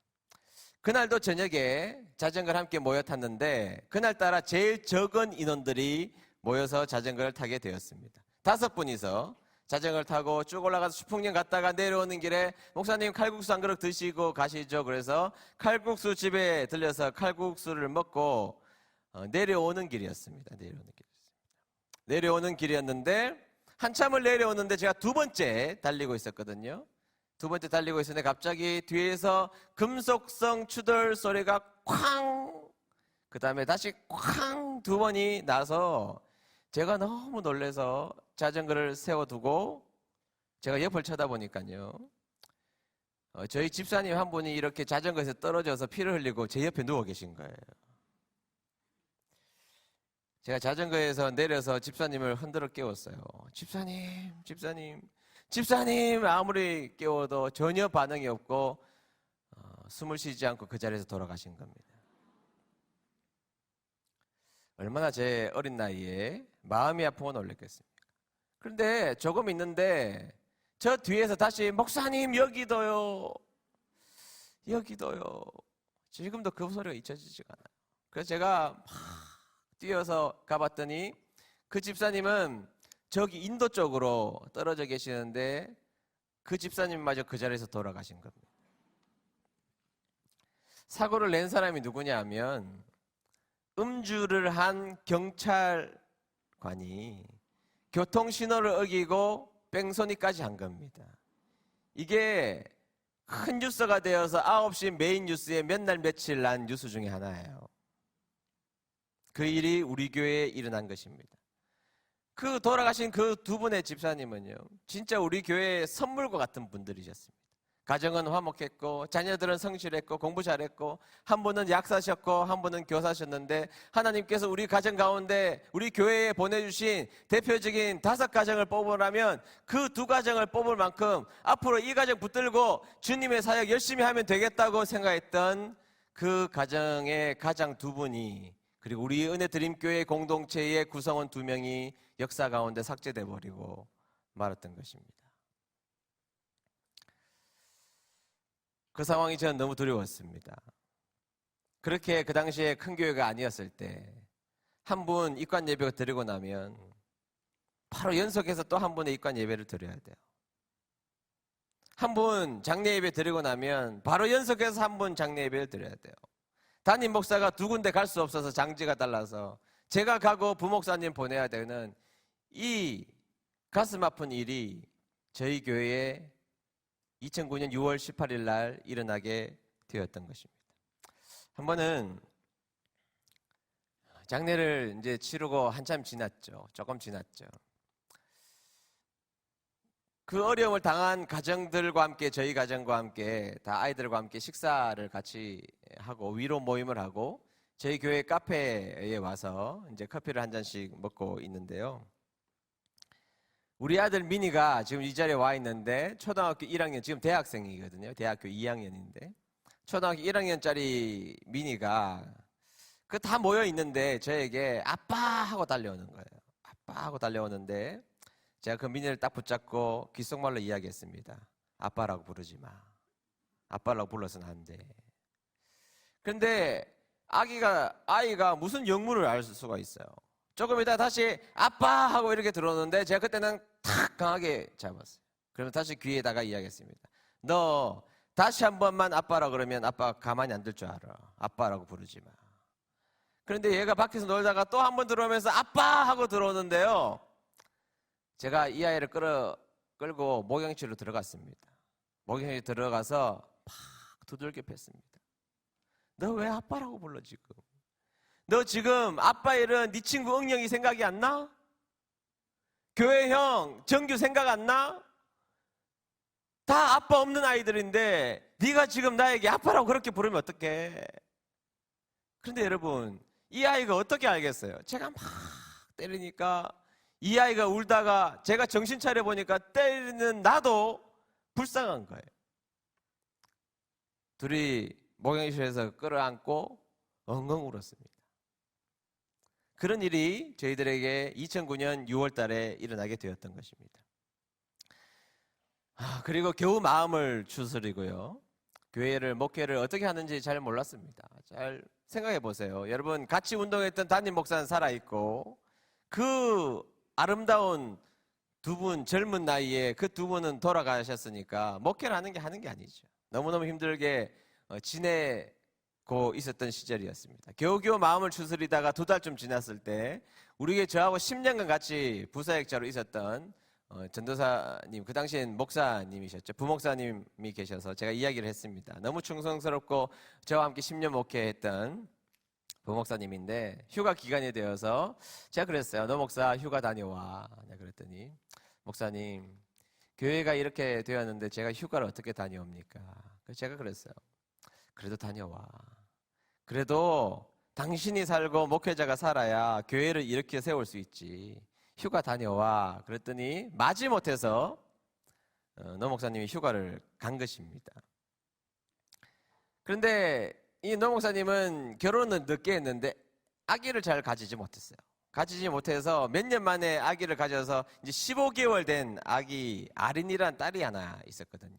Speaker 1: 그날도 저녁에 자전거를 함께 모여 탔는데, 그날따라 제일 적은 인원들이 모여서 자전거를 타게 되었습니다. 5분이서 자전거를 타고 쭉 올라가서 추풍령 갔다가 내려오는 길에, 목사님 칼국수 한 그릇 드시고 가시죠. 그래서 칼국수 집에 들려서 칼국수를 먹고 내려오는 길이었습니다. 내려오는 길이었는데, 한참을 내려오는데 제가 두 번째 달리고 있었거든요. 두 번째 달리고 있었는데 갑자기 뒤에서 금속성 추돌 소리가 쾅, 그 다음에 다시 쾅 두 번이 나서 제가 너무 놀라서 자전거를 세워두고 제가 옆을 쳐다보니까요, 저희 집사님 한 분이 이렇게 자전거에서 떨어져서 피를 흘리고 제 옆에 누워 계신 거예요. 제가 자전거에서 내려서 집사님을 흔들어 깨웠어요. 집사님 아무리 깨워도 전혀 반응이 없고 숨을 쉬지 않고 그 자리에서 돌아가신 겁니다. 얼마나 제 어린 나이에 마음이 아프고 놀랐겠습니까? 그런데 조금 있는데 저 뒤에서 다시, 목사님 여기도요. 지금도 그 소리가 잊혀지지가 않아요. 그래서 제가 막 뛰어서 가봤더니 그 집사님은 저기 인도 쪽으로 떨어져 계시는데 그 집사님마저 그 자리에서 돌아가신 겁니다. 사고를 낸 사람이 누구냐 하면 음주를 한 경찰관이 교통신호를 어기고 뺑소니까지 한 겁니다. 이게 큰 뉴스가 되어서 9시 메인 뉴스에 몇 날 며칠 난 뉴스 중에 하나예요. 그 일이 우리 교회에 일어난 것입니다. 그 돌아가신 그 두 분의 집사님은요, 진짜 우리 교회의 선물과 같은 분들이셨습니다. 가정은 화목했고 자녀들은 성실했고 공부 잘했고 한 분은 약사셨고 한 분은 교사셨는데 하나님께서 우리 가정 가운데 우리 교회에 보내주신 대표적인 5가정을 뽑으라면 그 2가정을 뽑을 만큼 앞으로 이 가정 붙들고 주님의 사역 열심히 하면 되겠다고 생각했던 그 가정의 가장 2분이 그리고 우리 은혜드림교회 공동체의 구성원 2명이 역사 가운데 삭제돼 버리고 말았던 것입니다. 그 상황이 저는 너무 두려웠습니다. 그렇게 그 당시에 큰 교회가 아니었을 때 한 분 입관 예배가 드리고 나면 바로 연속해서 또 한 분의 입관 예배를 드려야 돼요. 한 분 장례 예배 드리고 나면 바로 연속해서 한 분 장례 예배를 드려야 돼요. 담임 목사가 2군데 갈 수 없어서 장지가 달라서 제가 가고 부목사님 보내야 되는 이 가슴 아픈 일이 저희 교회에 2009년 6월 18일 날 일어나게 되었던 것입니다. 한 번은 장례를 이제 치르고 한참 지났죠. 조금 지났죠. 그 어려움을 당한 가정들과 함께 저희 가정과 함께 다 아이들과 함께 식사를 같이 하고 위로 모임을 하고 저희 교회 카페에 와서 이제 커피를 한 잔씩 먹고 있는데요. 우리 아들 미니가 지금 이 자리에 와 있는데 초등학교 1학년, 지금 대학생이거든요. 대학교 2학년인데 초등학교 1학년짜리 미니가 그 다 모여 있는데 저에게 아빠 하고 달려오는 거예요. 아빠 하고 달려오는데 제가 그 미니를 딱 붙잡고 귓속말로 이야기했습니다. 아빠라고 부르지 마. 아빠라고 불러서는 안 돼. 그런데 아이가 무슨 영문을 알 수가 있어요. 조금 이따 다시 아빠 하고 이렇게 들어오는데 제가 그때는 탁 강하게 잡았어요. 그러면 다시 귀에다가 이야기했습니다. 너 다시 한 번만 아빠라고 그러면 아빠 가만히 안 둘 줄 알아. 아빠라고 부르지 마. 그런데 얘가 밖에서 놀다가 또 한 번 들어오면서 아빠 하고 들어오는데요. 제가 이 아이를 끌고 목욕실로 들어갔습니다. 목욕실에 들어가서 막 두들겨 팼습니다. 너 왜 아빠라고 불러 지금? 너 지금 아빠 일은 네 친구 응영이 생각이 안 나? 교회 형 정규 생각 안 나? 다 아빠 없는 아이들인데 네가 지금 나에게 아빠라고 그렇게 부르면 어떡해? 그런데 여러분 이 아이가 어떻게 알겠어요? 제가 막 때리니까 이 아이가 울다가 제가 정신 차려 보니까 때리는 나도 불쌍한 거예요. 둘이 목욕실에서 끌어안고 엉엉 울었습니다. 그런 일이 저희들에게 2009년 6월 달에 일어나게 되었던 것입니다. 그리고 겨우 마음을 추스리고요. 교회를, 목회를 어떻게 하는지 잘 몰랐습니다. 잘 생각해 보세요. 여러분, 같이 운동했던 담임 목사는 살아있고, 그 아름다운 2분, 젊은 나이에 그 2분은 돌아가셨으니까, 목회를 하는 게 아니죠. 너무너무 힘들게 지내고 있었던 시절이었습니다. 겨우겨우 마음을 추스리다가 2달쯤 지났을 때, 우리 저하고 10년간 같이 부사역자로 있었던 전도사님, 그 당시엔 목사님이셨죠. 부목사님이 계셔서 제가 이야기를 했습니다. 너무 충성스럽고 저와 함께 10년 목회했던 부목사님인데 휴가 기간이 되어서 제가 그랬어요. 너 목사 휴가 다녀와. 그랬더니 목사님, 교회가 이렇게 되었는데 제가 휴가를 어떻게 다녀옵니까? 그래서 제가 그랬어요. 그래도 다녀와. 그래도 당신이 살고 목회자가 살아야 교회를 이렇게 세울 수 있지. 휴가 다녀와. 그랬더니 마지못해서 노 목사님이 휴가를 간 것입니다. 그런데 이 노 목사님은 결혼은 늦게 했는데 아기를 잘 가지지 못했어요. 가지지 못해서 몇 년 만에 아기를 가져서 이제 15개월 된 아기 아린이란 딸이 하나 있었거든요.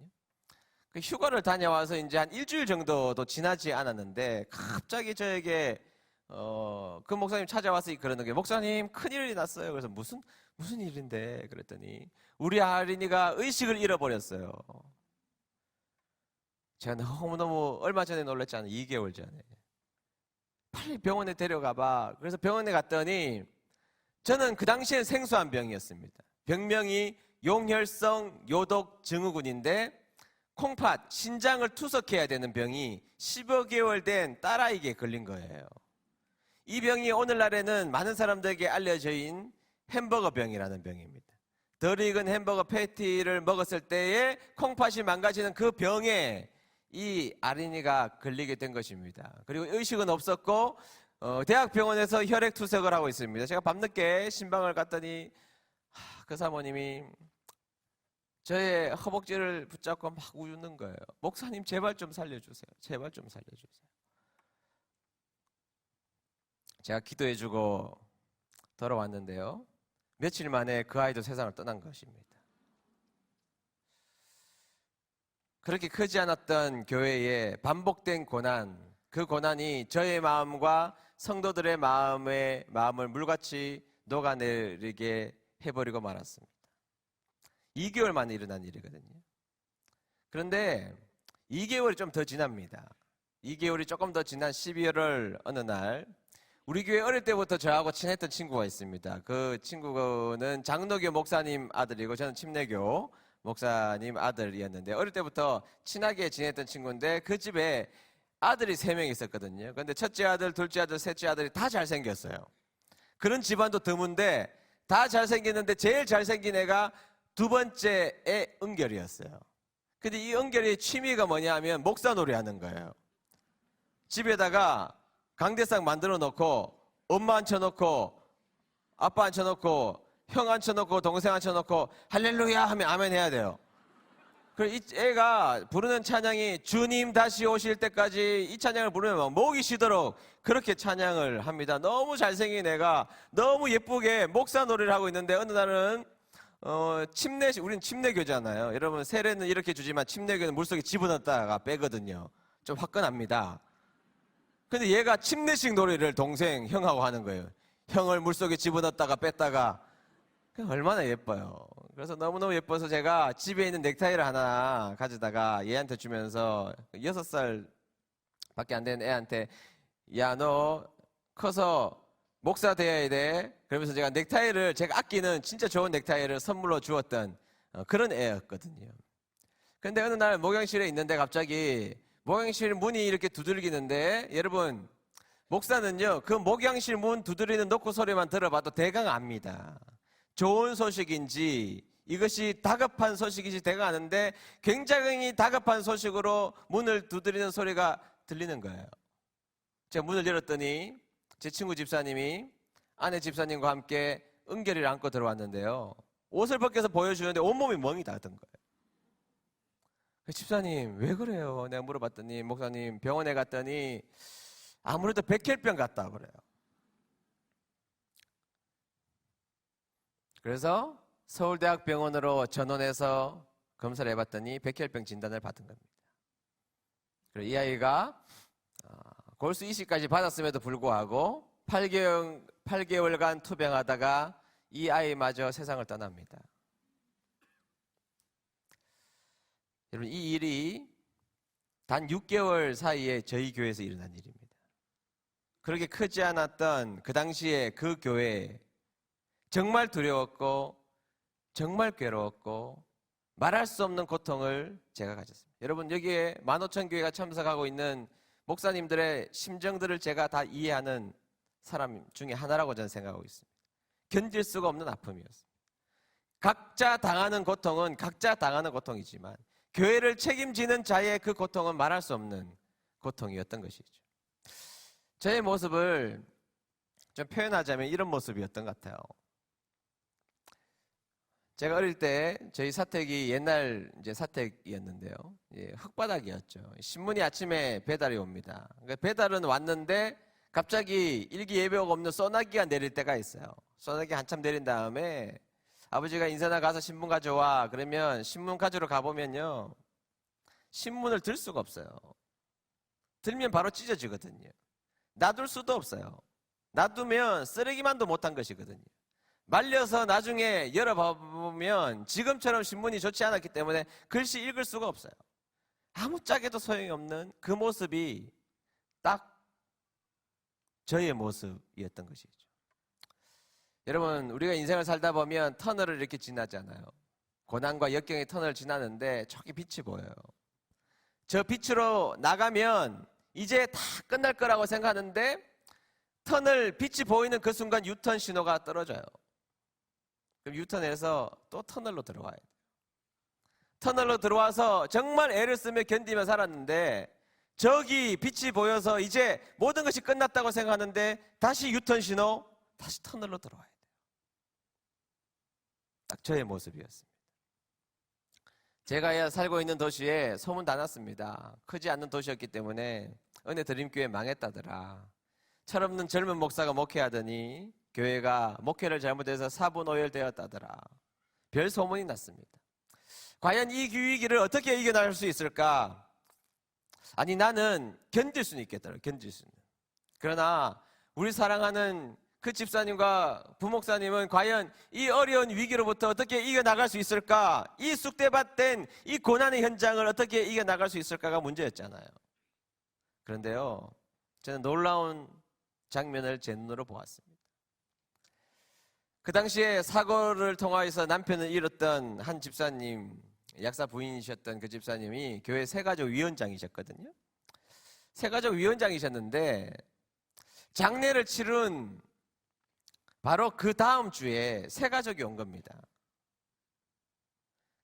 Speaker 1: 그 휴가를 다녀와서 이제 한 일주일 정도도 지나지 않았는데 갑자기 저에게 그 목사님 찾아와서 그러는 게 목사님 큰일이 났어요. 그래서 무슨 일인데 그랬더니 우리 아린이가 의식을 잃어버렸어요. 제가 너무너무 얼마 전에 놀랐잖아요. 2개월 전에. 빨리 병원에 데려가 봐. 그래서 병원에 갔더니 저는 그 당시엔 생소한 병이었습니다. 병명이 용혈성 요독 증후군인데 콩팥, 신장을 투석해야 되는 병이 10여 개월 된 딸아이에게 걸린 거예요. 이 병이 오늘날에는 많은 사람들에게 알려져 있는 햄버거 병이라는 병입니다. 덜 익은 햄버거 패티를 먹었을 때에 콩팥이 망가지는 그 병에 이 아린이가 걸리게 된 것입니다. 그리고 의식은 없었고 대학병원에서 혈액투석을 하고 있습니다. 제가 밤늦게 신방을 갔더니 그 사모님이 저의 허벅지를 붙잡고 막 우는 거예요. 목사님 제발 좀 살려주세요. 제발 좀 살려주세요. 제가 기도해주고 돌아왔는데요. 며칠 만에 그 아이도 세상을 떠난 것입니다. 그렇게 크지 않았던 교회에 반복된 고난, 그 고난이 저의 마음과 성도들의 마음을 물같이 녹아내리게 해버리고 말았습니다. 2개월 만에 일어난 일이거든요. 그런데 2개월이 좀 더 지납니다. 2개월이 조금 더 지난 12월 어느 날 우리 교회 어릴 때부터 저하고 친했던 친구가 있습니다. 그 친구는 장로교 목사님 아들이고 저는 침례교 목사님 아들이었는데 어릴 때부터 친하게 지냈던 친구인데 그 집에 아들이 3명 있었거든요. 그런데 첫째 아들, 둘째 아들, 셋째 아들이 다 잘생겼어요. 그런 집안도 드문데 다 잘생겼는데 제일 잘생긴 애가 두 번째 애 은결이었어요. 근데 이 은결이의 취미가 뭐냐면 목사놀이 하는 거예요. 집에다가 강대상 만들어 놓고 엄마 앉혀놓고 아빠 앉혀놓고 형 앉혀놓고 동생 앉혀놓고 할렐루야 하면 아멘 해야 돼요. 그리고 이 애가 부르는 찬양이 주님 다시 오실 때까지 이 찬양을 부르면 목이 쉬도록 그렇게 찬양을 합니다. 너무 잘생긴 애가 너무 예쁘게 목사놀이를 하고 있는데 어느 날은 우리는 침례교잖아요. 여러분 세례는 이렇게 주지만 침례교는 물속에 집어넣었다가 빼거든요. 좀 화끈합니다. 근데 얘가 침례식 놀이를 동생 형하고 하는 거예요. 형을 물속에 집어넣었다가 뺐다가 얼마나 예뻐요. 그래서 너무너무 예뻐서 제가 집에 있는 넥타이를 하나 가져다가 얘한테 주면서 6살밖에 안 되는 애한테 야, 너 커서 목사 되어야 돼. 그러면서 제가 넥타이를 제가 아끼는 진짜 좋은 넥타이를 선물로 주었던 그런 애였거든요. 근데 어느 날 목욕실에 있는데 갑자기 목욕실 문이 이렇게 두들기는데 여러분 목사는요 그 목욕실 문 두드리는 노크 소리만 들어봐도 대강 압니다. 좋은 소식인지 이것이 다급한 소식인지 대강 아는데 굉장히 다급한 소식으로 문을 두드리는 소리가 들리는 거예요. 제가 문을 열었더니 제 친구 집사님이 아내 집사님과 함께 은결이를 안고 들어왔는데요. 옷을 벗겨서 보여주는데 온몸이 멍이 닿던 거예요. 집사님 왜 그래요? 내가 물어봤더니 목사님 병원에 갔더니 아무래도 백혈병 같다 그래요. 그래서 서울대학병원으로 전원해서 검사를 해봤더니 백혈병 진단을 받은 겁니다. 그리고 이 아이가 골수 이식까지 받았음에도 불구하고 8개월간 투병하다가 이 아이마저 세상을 떠납니다. 여러분 이 일이 단 6개월 사이에 저희 교회에서 일어난 일입니다. 그렇게 크지 않았던 그 당시에 그 교회에 정말 두려웠고 정말 괴로웠고 말할 수 없는 고통을 제가 가졌습니다. 여러분 여기에 15,000교회가 참석하고 있는 목사님들의 심정들을 제가 다 이해하는 사람 중에 하나라고 저는 생각하고 있습니다. 견딜 수가 없는 아픔이었습니다. 각자 당하는 고통은 각자 당하는 고통이지만 교회를 책임지는 자의 그 고통은 말할 수 없는 고통이었던 것이죠. 저의 모습을 좀 표현하자면 이런 모습이었던 것 같아요. 제가 어릴 때 저희 사택이 옛날 이제 사택이었는데요. 흙바닥이었죠. 신문이 아침에 배달이 옵니다. 배달은 왔는데 갑자기 일기예보가 없는 소나기가 내릴 때가 있어요. 소나기 한참 내린 다음에 아버지가 인사나 가서 신문 가져와. 그러면 신문 가지러 가보면요. 신문을 들 수가 없어요. 들면 바로 찢어지거든요. 놔둘 수도 없어요. 놔두면 쓰레기만도 못한 것이거든요. 말려서 나중에 열어보면 지금처럼 신문이 좋지 않았기 때문에 글씨 읽을 수가 없어요. 아무짝에도 소용이 없는 그 모습이 딱 저의 모습이었던 것이죠. 여러분 우리가 인생을 살다 보면 터널을 이렇게 지나잖아요. 고난과 역경의 터널을 지나는데 저기 빛이 보여요. 저 빛으로 나가면 이제 다 끝날 거라고 생각하는데 터널 빛이 보이는 그 순간 유턴 신호가 떨어져요. 그럼 유턴해서 또 터널로 들어와야 돼요. 터널로 들어와서 정말 애를 쓰며 견디며 살았는데 저기 빛이 보여서 이제 모든 것이 끝났다고 생각하는데 다시 유턴 신호, 다시 터널로 들어와야 돼요. 딱 저의 모습이었습니다. 제가 살고 있는 도시에 소문 다 났습니다. 크지 않는 도시였기 때문에 은혜 드림교회 망했다더라. 철없는 젊은 목사가 목회하더니 교회가 목회를 잘못해서 사분오열되었다더라. 별 소문이 났습니다. 과연 이 위기를 어떻게 이겨낼 수 있을까? 아니, 나는 견딜 수는 있겠더라. 견딜 수는. 그러나 우리 사랑하는 그 집사님과 부목사님은 과연 이 어려운 위기로부터 어떻게 이겨나갈 수 있을까? 이 쑥대밭된 이 고난의 현장을 어떻게 이겨나갈 수 있을까가 문제였잖아요. 그런데요, 저는 놀라운 장면을 제 눈으로 보았습니다. 그 당시에 사고를 통하여서 남편을 잃었던 한 집사님, 약사 부인이셨던 그 집사님이 교회 새가족 위원장이셨거든요. 새가족 위원장이셨는데 장례를 치른 바로 그 다음 주에 새가족이 온 겁니다.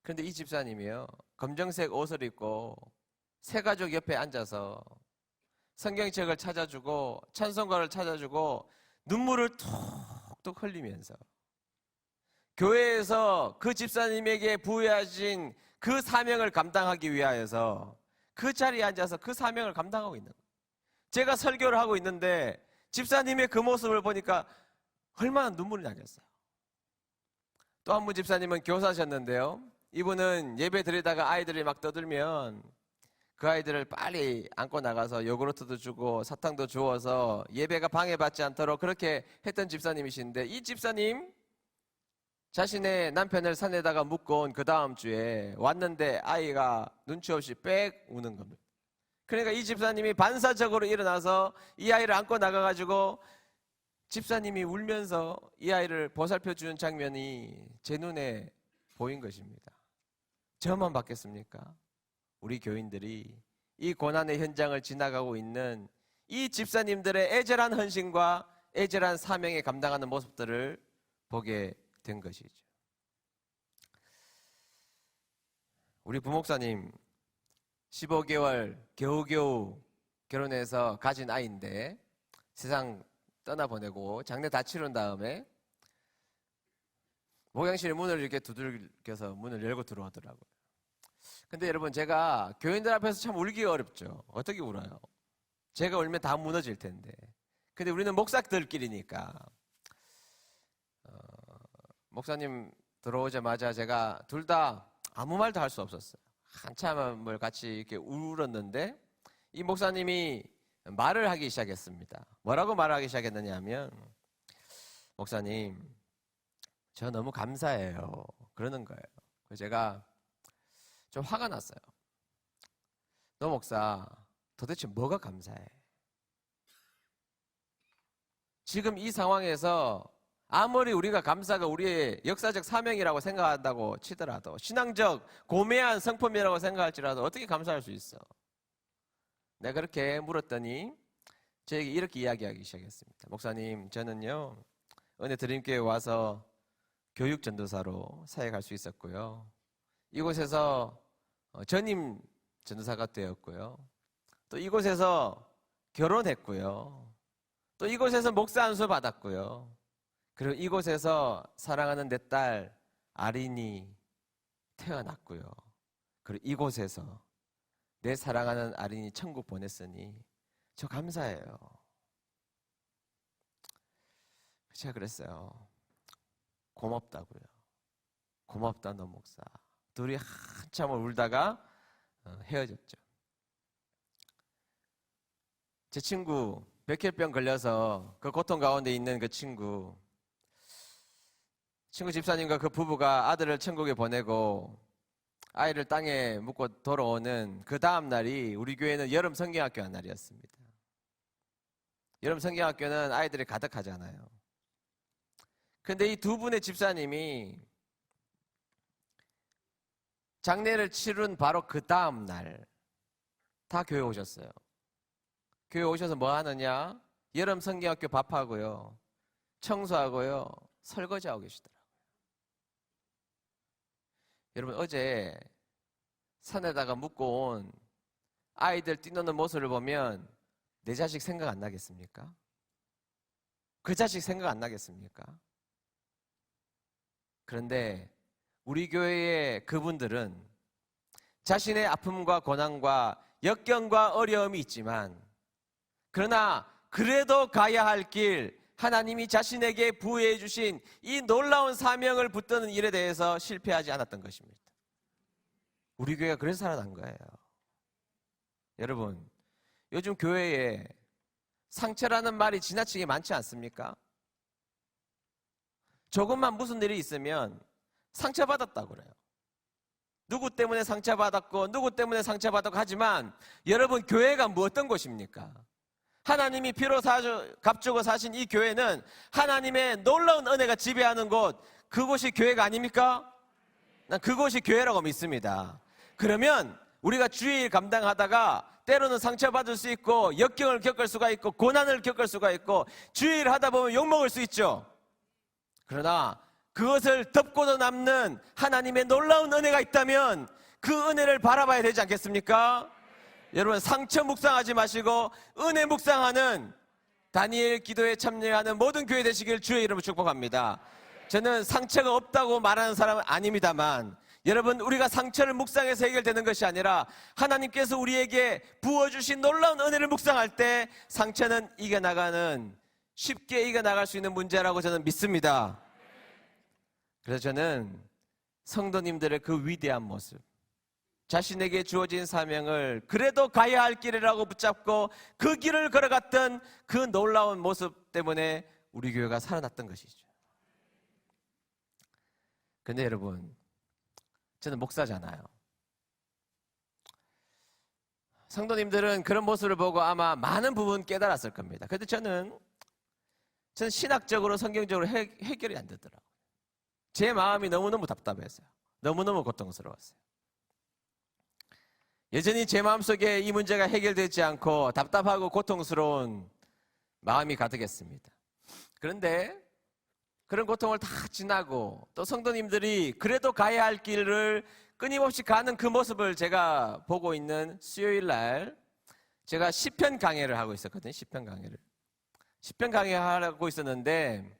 Speaker 1: 그런데 이 집사님이요, 검정색 옷을 입고 새가족 옆에 앉아서 성경책을 찾아주고 찬송가를 찾아주고 눈물을 톡톡 흘리면서 교회에서 그 집사님에게 부여하신 그 사명을 감당하기 위하여서 그 자리에 앉아서 그 사명을 감당하고 있는 거예요. 제가 설교를 하고 있는데 집사님의 그 모습을 보니까 얼마나 눈물이 나겠어요. 또 한 분 집사님은 교사셨는데요, 이분은 예배 드리다가 아이들이 막 떠들면 그 아이들을 빨리 안고 나가서 요구르트도 주고 사탕도 주어서 예배가 방해받지 않도록 그렇게 했던 집사님이신데, 이 집사님 자신의 남편을 산에다가 묶어 온 그 다음 주에 왔는데 아이가 눈치 없이 빽 우는 겁니다. 그러니까 이 집사님이 반사적으로 일어나서 이 아이를 안고 나가가지고 집사님이 울면서 이 아이를 보살펴 주는 장면이 제 눈에 보인 것입니다. 저만 받겠습니까? 우리 교인들이 이 고난의 현장을 지나가고 있는 이 집사님들의 애절한 헌신과 애절한 사명에 감당하는 모습들을 보게 된 것이죠. 우리 부목사님 15개월 겨우겨우 결혼해서 가진 아이인데 세상 떠나보내고 장례 다 치른 다음에 목양실 문을 이렇게 두들겨서 문을 열고 들어오더라고요. 근데 여러분, 제가 교인들 앞에서 참 울기가 어렵죠. 어떻게 울어요? 제가 울면 다 무너질 텐데. 근데 우리는 목사들끼리니까 목사님 들어오자마자 제가 둘 다 아무 말도 할 수 없었어요. 한참을 같이 이렇게 울었는데 이 목사님이 말을 하기 시작했습니다. 뭐라고 말하기 시작했느냐 하면, 목사님, 저 너무 감사해요. 그러는 거예요. 그래서 제가 좀 화가 났어요. 너 목사, 도대체 뭐가 감사해? 지금 이 상황에서 아무리 우리가 감사가 우리의 역사적 사명이라고 생각한다고 치더라도, 신앙적 고매한 성품이라고 생각할지라도 어떻게 감사할 수 있어? 내가 그렇게 물었더니 저에게 이렇게 이야기하기 시작했습니다. 목사님, 저는요, 은혜 드림교회에 와서 교육 전도사로 사역할 수 있었고요, 이곳에서 전임 전도사가 되었고요, 또 이곳에서 결혼했고요, 또 이곳에서 목사 안수 받았고요, 그리고 이곳에서 사랑하는 내 딸 아린이 태어났고요, 그리고 이곳에서 내 사랑하는 아린이 천국 보냈으니 저 감사해요. 제가 그랬어요. 고맙다고요. 고맙다 너 목사. 둘이 한참을 울다가 헤어졌죠. 제 친구 백혈병 걸려서 그 고통 가운데 있는 그 친구 집사님과 그 부부가 아들을 천국에 보내고 아이를 땅에 묻고 돌아오는 그 다음 날이 우리 교회는 여름 성경학교 한 날이었습니다. 여름 성경학교는 아이들이 가득하잖아요. 그런데 이 두 분의 집사님이 장례를 치른 바로 그 다음 날 다 교회 오셨어요. 교회 오셔서 뭐 하느냐? 여름 성경학교 밥하고요, 청소하고요, 설거지하고 계시더라고요. 여러분, 어제 산에다가 묵고 온 아이들 뛰노는 모습을 보면 내 자식 생각 안 나겠습니까? 그 자식 생각 안 나겠습니까? 그런데 우리 교회의 그분들은 자신의 아픔과 고난과 역경과 어려움이 있지만, 그러나 그래도 가야 할 길, 하나님이 자신에게 부여해 주신 이 놀라운 사명을 붙드는 일에 대해서 실패하지 않았던 것입니다. 우리 교회가 그래서 살아난 거예요. 여러분, 요즘 교회에 상처라는 말이 지나치게 많지 않습니까? 조금만 무슨 일이 있으면 상처받았다고 그래요. 누구 때문에 상처받았고 누구 때문에 상처받았고 하지만, 여러분, 교회가 뭐 어떤 곳입니까? 하나님이 피로 값주고 사신 이 교회는 하나님의 놀라운 은혜가 지배하는 곳, 그곳이 교회가 아닙니까? 난 그곳이 교회라고 믿습니다. 그러면 우리가 주일 감당하다가 때로는 상처받을 수 있고 역경을 겪을 수가 있고 고난을 겪을 수가 있고 주일 하다 보면 욕먹을 수 있죠. 그러나 그것을 덮고도 남는 하나님의 놀라운 은혜가 있다면 그 은혜를 바라봐야 되지 않겠습니까? 여러분, 상처 묵상하지 마시고 은혜 묵상하는 다니엘 기도에 참여하는 모든 교회 되시길 주의 이름으로 축복합니다. 저는 상처가 없다고 말하는 사람은 아닙니다만, 여러분, 우리가 상처를 묵상해서 해결되는 것이 아니라 하나님께서 우리에게 부어주신 놀라운 은혜를 묵상할 때 상처는 이겨나가는, 쉽게 이겨나갈 수 있는 문제라고 저는 믿습니다. 그래서 저는 성도님들의 그 위대한 모습, 자신에게 주어진 사명을 그래도 가야 할 길이라고 붙잡고 그 길을 걸어갔던 그 놀라운 모습 때문에 우리 교회가 살아났던 것이죠. 그런데 여러분, 저는 목사잖아요. 성도님들은 그런 모습을 보고 아마 많은 부분 깨달았을 겁니다. 그런데 저는 신학적으로 성경적으로 해결이 안 되더라고요. 제 마음이 너무너무 답답했어요. 너무너무 고통스러웠어요. 여전히 제 마음속에 이 문제가 해결되지 않고 답답하고 고통스러운 마음이 가득했습니다. 그런데 그런 고통을 다 지나고 또 성도님들이 그래도 가야 할 길을 끊임없이 가는 그 모습을 제가 보고 있는 수요일 날, 제가 시편 강해를 하고 있었거든요. 시편 강해하고 있었는데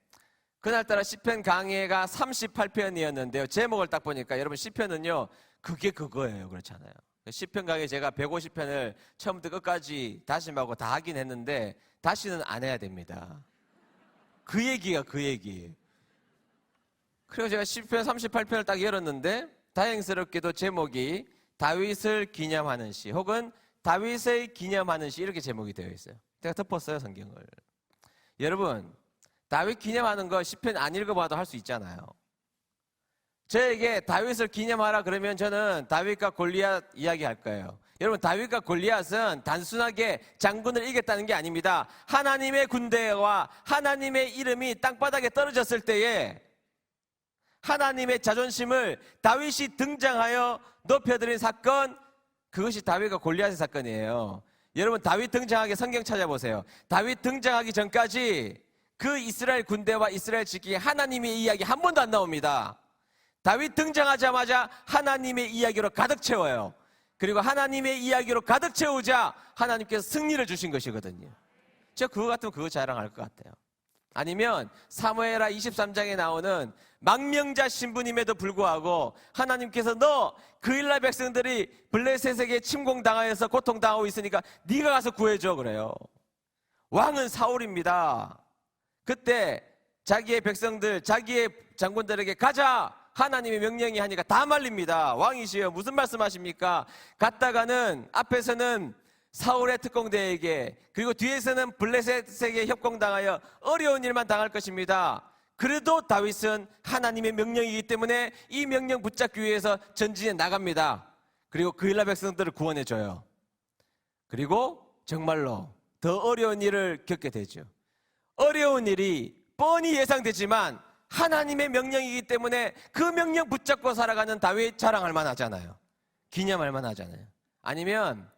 Speaker 1: 그날따라 시편 강해가 38편이었는데요. 제목을 딱 보니까 여러분, 시편은요 그게 그거예요. 그렇잖아요. 시편 강해 제가 150편을 처음부터 끝까지 다짐하고 다 하긴 했는데 다시는 안 해야 됩니다. 그 얘기가 그 얘기. 그리고 제가 시편 38편을 딱 열었는데 다행스럽게도 제목이 다윗을 기념하는 시 혹은 다윗의 기념하는 시, 이렇게 제목이 되어 있어요. 제가 덮었어요, 성경을. 여러분, 다윗 기념하는 거 시편 안 읽어봐도 할 수 있잖아요. 저에게 다윗을 기념하라 그러면 저는 다윗과 골리앗 이야기할 거예요. 여러분, 다윗과 골리앗은 단순하게 장군을 이겼다는 게 아닙니다. 하나님의 군대와 하나님의 이름이 땅바닥에 떨어졌을 때에 하나님의 자존심을 다윗이 등장하여 높여드린 사건, 그것이 다윗과 골리앗의 사건이에요. 여러분, 다윗 등장하기 성경 찾아보세요. 다윗 등장하기 전까지 그 이스라엘 군대와 이스라엘 지키기 하나님의 이야기 한 번도 안 나옵니다. 다윗 등장하자마자 하나님의 이야기로 가득 채워요. 그리고 하나님의 이야기로 가득 채우자 하나님께서 승리를 주신 것이거든요. 제가 그거 같으면 그거 자랑할 것 같아요. 아니면 사무엘하 23장에 나오는 망명자 신부님에도 불구하고 하나님께서 너 그일라 백성들이 블레셋에게 침공당하여서 고통당하고 있으니까 네가 가서 구해줘 그래요. 왕은 사울입니다. 그때 자기의 백성들, 자기의 장군들에게 가자, 하나님의 명령이 하니까 다 말립니다. 왕이시여 무슨 말씀하십니까? 갔다가는 앞에서는 사울의 특공대에게, 그리고 뒤에서는 블레셋에게 협공당하여 어려운 일만 당할 것입니다. 그래도 다윗은 하나님의 명령이기 때문에 이 명령 붙잡기 위해서 전진해 나갑니다. 그리고 그일라 백성들을 구원해줘요. 그리고 정말로 더 어려운 일을 겪게 되죠. 어려운 일이 뻔히 예상되지만 하나님의 명령이기 때문에 그 명령 붙잡고 살아가는 다윗 자랑할 만하잖아요. 기념할 만하잖아요. 아니면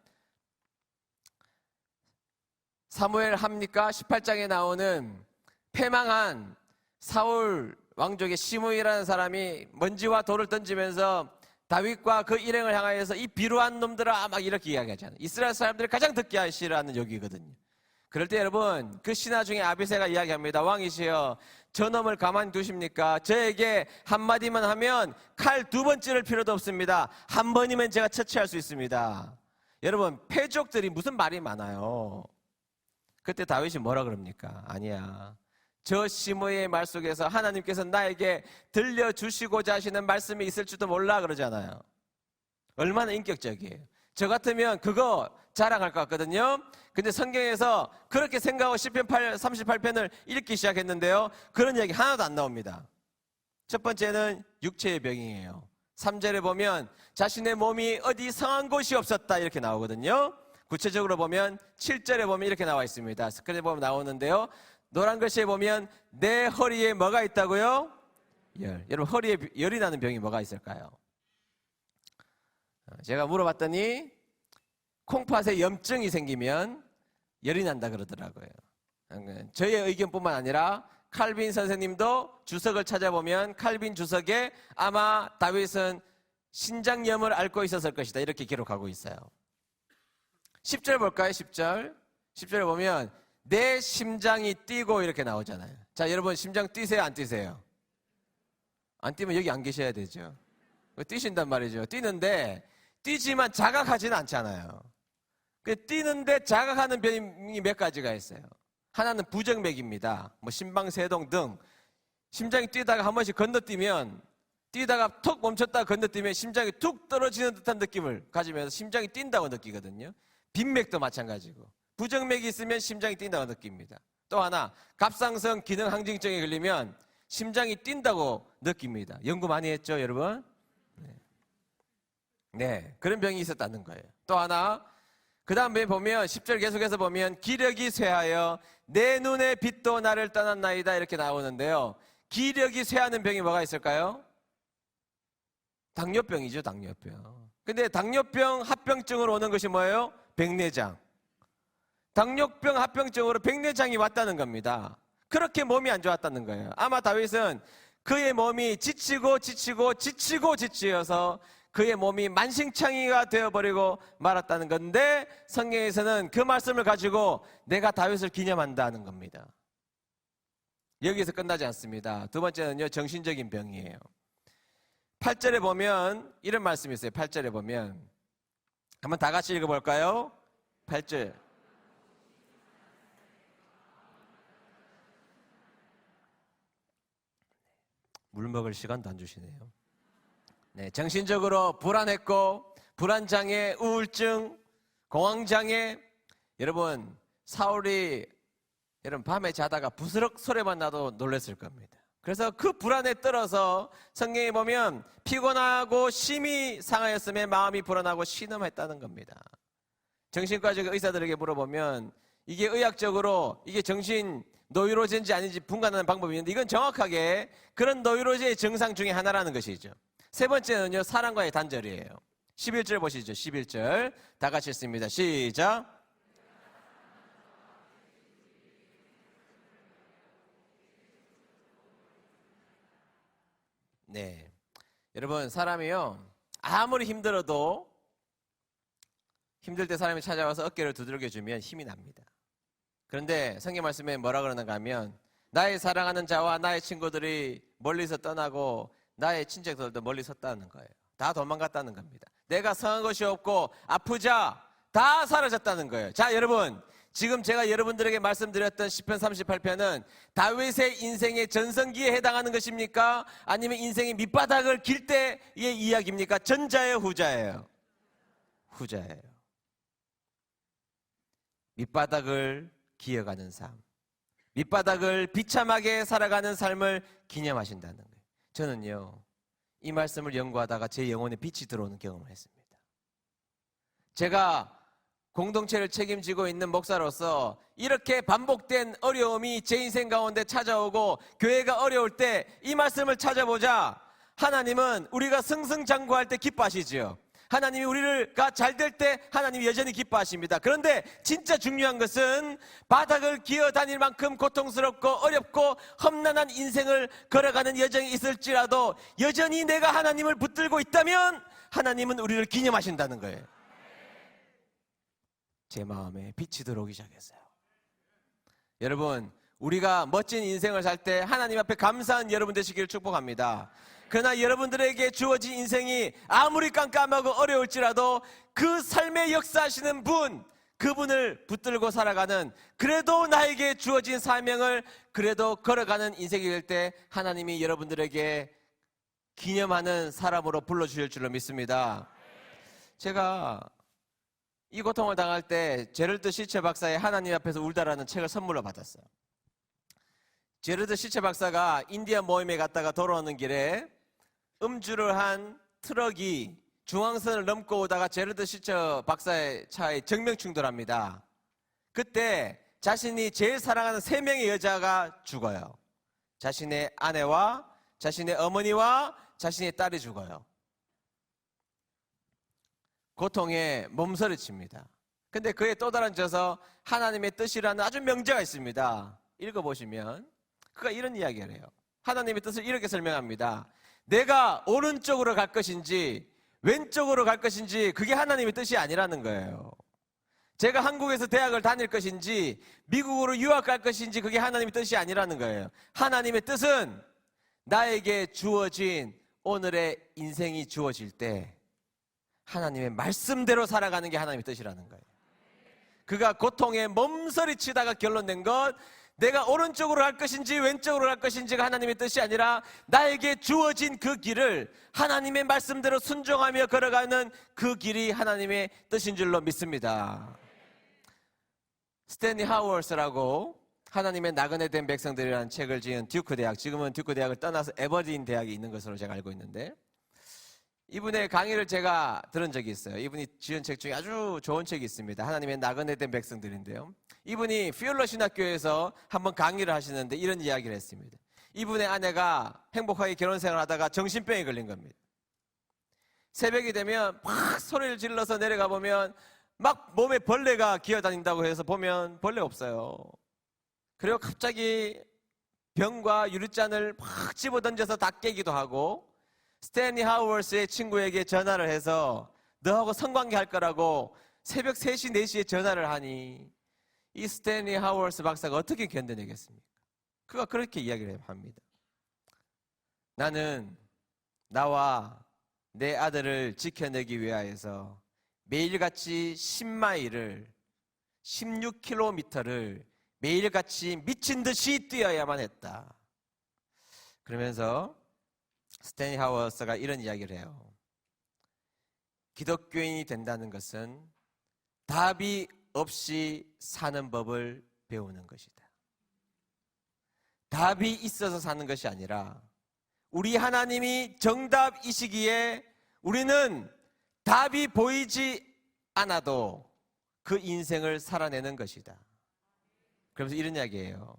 Speaker 1: 사무엘 합니까? 18장에 나오는 패망한 사울 왕족의 시므이라는 사람이 먼지와 돌을 던지면서 다윗과 그 일행을 향하여서 이 비루한 놈들아 막 이렇게 이야기하잖아요. 이스라엘 사람들이 가장 듣기 싫어하는 욕이거든요. 그럴 때 여러분 그 신하 중에 아비새가 이야기합니다. 왕이시여 저놈을 가만히 두십니까? 저에게 한마디만 하면 칼 2번 찌를 필요도 없습니다. 한 번이면 제가 처치할 수 있습니다. 여러분 패족들이 무슨 말이 많아요. 그때 다윗이 뭐라 그럽니까? 아니야. 저 시므의 말 속에서 하나님께서 나에게 들려주시고자 하시는 말씀이 있을지도 몰라 그러잖아요. 얼마나 인격적이에요. 저 같으면 그거 자랑할 것 같거든요. 근데 성경에서 그렇게 생각하고 시편 38편을 읽기 시작했는데요. 그런 얘기 하나도 안 나옵니다. 첫 번째는 육체의 병이에요. 3절에 보면 자신의 몸이 어디 상한 곳이 없었다 이렇게 나오거든요. 구체적으로 보면 7절에 보면 이렇게 나와 있습니다. 스크린에 보면 나오는데요. 노란 글씨에 보면 내 허리에 뭐가 있다고요? 열. 여러분 허리에 열이 나는 병이 뭐가 있을까요? 제가 물어봤더니 콩팥에 염증이 생기면 열이 난다 그러더라고요. 저의 의견뿐만 아니라 칼빈 선생님도 주석을 찾아보면 칼빈 주석에 아마 다윗은 신장염을 앓고 있었을 것이다 이렇게 기록하고 있어요. 10절 볼까요? 10절. 10절에 보면 내 심장이 뛰고 이렇게 나오잖아요. 자, 여러분 심장 뛰세요? 안 뛰세요? 안 뛰면 여기 안 계셔야 되죠. 뛰신단 말이죠. 뛰는데 뛰지만 자각하지는 않잖아요. 뛰는데 자각하는 병이 몇 가지가 있어요. 하나는 부정맥입니다. 뭐 심방세동 등 심장이 뛰다가 한 번씩 건너뛰면 뛰다가 툭 멈췄다가 건너뛰면 심장이 툭 떨어지는 듯한 느낌을 가지면서 심장이 뛴다고 느끼거든요. 빈맥도 마찬가지고 부정맥이 있으면 심장이 뛴다고 느낍니다. 또 하나 갑상선 기능 항진증에 걸리면 심장이 뛴다고 느낍니다. 연구 많이 했죠 여러분? 네, 그런 병이 있었다는 거예요. 또 하나 그 다음에 보면 10절 계속해서 보면 기력이 쇠하여 내 눈의 빛도 나를 떠났나이다 이렇게 나오는데요. 기력이 쇠하는 병이 뭐가 있을까요? 당뇨병이죠. 당뇨병. 근데 당뇨병 합병증으로 오는 것이 뭐예요? 백내장. 당뇨병 합병증으로 백내장이 왔다는 겁니다. 그렇게 몸이 안 좋았다는 거예요. 아마 다윗은 그의 몸이 지치어서 그의 몸이 만신창이가 되어버리고 말았다는 건데 성경에서는 그 말씀을 가지고 내가 다윗을 기념한다는 겁니다. 여기서 끝나지 않습니다. 두 번째는요, 정신적인 병이에요. 8절에 보면 이런 말씀이 있어요. 8절에 보면 한번 다 같이 읽어볼까요? 8절. 물 먹을 시간도 안 주시네요. 네, 정신적으로 불안했고 불안장애, 우울증, 공황장애. 여러분 사울이 여러분 밤에 자다가 부스럭 소리만 나도 놀랐을 겁니다. 그래서 그 불안에 떨어서 성경에 보면 피곤하고 심히 상하였음에 마음이 불안하고 신음했다는 겁니다. 정신과적 의사들에게 물어보면 이게 의학적으로 이게 정신 노이로제인지 아닌지 분간하는 방법이 있는데 이건 정확하게 그런 노이로제의 증상 중에 하나라는 것이죠. 세 번째는요, 사랑과의 단절이에요. 11절 보시죠. 11절 다 같이 읽습니다. 시작. 네, 여러분 사람이요 아무리 힘들어도 힘들 때 사람이 찾아와서 어깨를 두들겨주면 힘이 납니다. 그런데 성경 말씀에 뭐라 그러는가 하면 나의 사랑하는 자와 나의 친구들이 멀리서 떠나고 나의 친척들도 멀리 섰다는 거예요. 다 도망갔다는 겁니다. 내가 성한 것이 없고 아프자 다 사라졌다는 거예요. 자, 여러분 지금 제가 여러분들에게 말씀드렸던 시편 38편은 다윗의 인생의 전성기에 해당하는 것입니까? 아니면 인생의 밑바닥을 길 때의 이야기입니까? 전자예요, 후자예요? 후자예요. 밑바닥을 기어가는 삶, 밑바닥을 비참하게 살아가는 삶을 기념하신다는 거예요. 저는요 이 말씀을 연구하다가 제 영혼에 빛이 들어오는 경험을 했습니다. 제가 공동체를 책임지고 있는 목사로서 이렇게 반복된 어려움이 제 인생 가운데 찾아오고 교회가 어려울 때 이 말씀을 찾아보자 하나님은 우리가 승승장구할 때 기뻐하시죠. 하나님이 우리가 잘 될 때 하나님이 여전히 기뻐하십니다. 그런데 진짜 중요한 것은 바닥을 기어다닐 만큼 고통스럽고 어렵고 험난한 인생을 걸어가는 여정이 있을지라도 여전히 내가 하나님을 붙들고 있다면 하나님은 우리를 기념하신다는 거예요. 제 마음에 빛이 들어오기 시작했어요. 여러분, 우리가 멋진 인생을 살 때 하나님 앞에 감사한 여러분 되시기를 축복합니다. 그러나 여러분들에게 주어진 인생이 아무리 깜깜하고 어려울지라도 그 삶의 역사하시는 분, 그분을 붙들고 살아가는, 그래도 나에게 주어진 사명을 그래도 걸어가는 인생이 될 때 하나님이 여러분들에게 기념하는 사람으로 불러주실 줄로 믿습니다. 제가 이 고통을 당할 때 제럴드 시체 박사의 하나님 앞에서 울다라는 책을 선물로 받았어요. 제럴드 시체 박사가 인디안 모임에 갔다가 돌아오는 길에 음주를 한 트럭이 중앙선을 넘고 오다가 제럴드 시체 박사의 차에 정면 충돌합니다. 그때 자신이 제일 사랑하는 3명의 여자가 죽어요. 자신의 아내와 자신의 어머니와 자신의 딸이 죽어요. 고통에 몸서리칩니다. 근데 그의 또 다른 저서 하나님의 뜻이라는 아주 명제가 있습니다. 읽어보시면 그가 이런 이야기를 해요. 하나님의 뜻을 이렇게 설명합니다. 내가 오른쪽으로 갈 것인지 왼쪽으로 갈 것인지 그게 하나님의 뜻이 아니라는 거예요. 제가 한국에서 대학을 다닐 것인지 미국으로 유학 갈 것인지 그게 하나님의 뜻이 아니라는 거예요. 하나님의 뜻은 나에게 주어진 오늘의 인생이 주어질 때 하나님의 말씀대로 살아가는 게 하나님의 뜻이라는 거예요. 그가 고통에 몸서리치다가 결론낸 것, 내가 오른쪽으로 갈 것인지 왼쪽으로 갈 것인지가 하나님의 뜻이 아니라 나에게 주어진 그 길을 하나님의 말씀대로 순종하며 걸어가는 그 길이 하나님의 뜻인 줄로 믿습니다. 스탠리 하워스라고 하나님의 나그네 된 백성들이라는 책을 지은 듀크 대학, 지금은 듀크 대학을 떠나서 에버딘 대학이 있는 것으로 제가 알고 있는데, 이분의 강의를 제가 들은 적이 있어요. 이분이 지은 책 중에 아주 좋은 책이 있습니다. 하나님의 나그네 된 백성들인데요. 이분이 피올러 신학교에서 한번 강의를 하시는데 이런 이야기를 했습니다. 이분의 아내가 행복하게 결혼 생활을 하다가 정신병에 걸린 겁니다. 새벽이 되면 막 소리를 질러서 내려가 보면 막 몸에 벌레가 기어다닌다고 해서 보면 벌레 없어요. 그리고 갑자기 병과 유리잔을 막 집어던져서 다 깨기도 하고, 스탠리 하워스의 친구에게 전화를 해서 너하고 성관계 할 거라고 새벽 3시, 4시에 전화를 하니 이 스탠리 하워스 박사가 어떻게 견뎌내겠습니까? 그가 그렇게 이야기를 합니다. 나는 나와 내 아들을 지켜내기 위하여서 매일같이 10마일을 16km를 매일같이 미친 듯이 뛰어야만 했다. 그러면서 스탠리 하워스가 이런 이야기를 해요. 기독교인이 된다는 것은 답이 없이 사는 법을 배우는 것이다. 답이 있어서 사는 것이 아니라 우리 하나님이 정답이시기에 우리는 답이 보이지 않아도 그 인생을 살아내는 것이다. 그러면서 이런 이야기예요.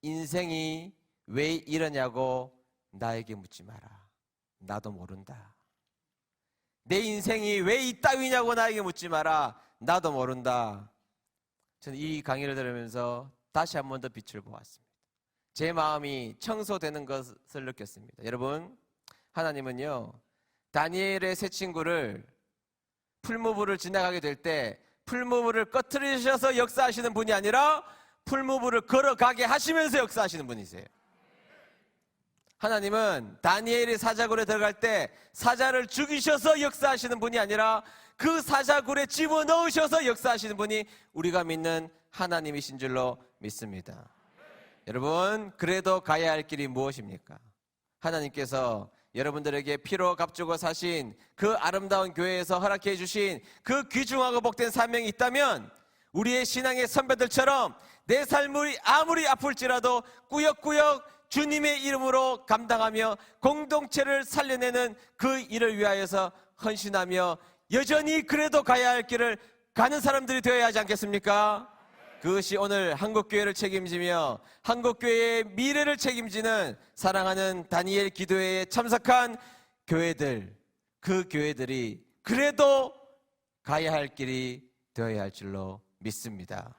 Speaker 1: 인생이 왜 이러냐고 나에게 묻지 마라. 나도 모른다. 내 인생이 왜 이따위냐고 나에게 묻지 마라. 나도 모른다. 저는 이 강의를 들으면서 다시 한 번 더 빛을 보았습니다. 제 마음이 청소되는 것을 느꼈습니다. 여러분, 하나님은요, 다니엘의 세 친구를 풀무불을 지나가게 될 때 풀무불을 꺼트리셔서 역사하시는 분이 아니라 풀무불을 걸어가게 하시면서 역사하시는 분이세요. 하나님은 다니엘이 사자굴에 들어갈 때 사자를 죽이셔서 역사하시는 분이 아니라 그 사자굴에 집어넣으셔서 역사하시는 분이 우리가 믿는 하나님이신 줄로 믿습니다. 여러분, 그래도 가야 할 길이 무엇입니까? 하나님께서 여러분들에게 피로 값주고 사신 그 아름다운 교회에서 허락해 주신 그 귀중하고 복된 사명이 있다면 우리의 신앙의 선배들처럼 내 삶이 아무리 아플지라도 꾸역꾸역 주님의 이름으로 감당하며 공동체를 살려내는 그 일을 위하여서 헌신하며 여전히 그래도 가야 할 길을 가는 사람들이 되어야 하지 않겠습니까? 그것이 오늘 한국교회를 책임지며 한국교회의 미래를 책임지는 사랑하는 다니엘 기도회에 참석한 교회들, 그 교회들이 그래도 가야 할 길이 되어야 할 줄로 믿습니다.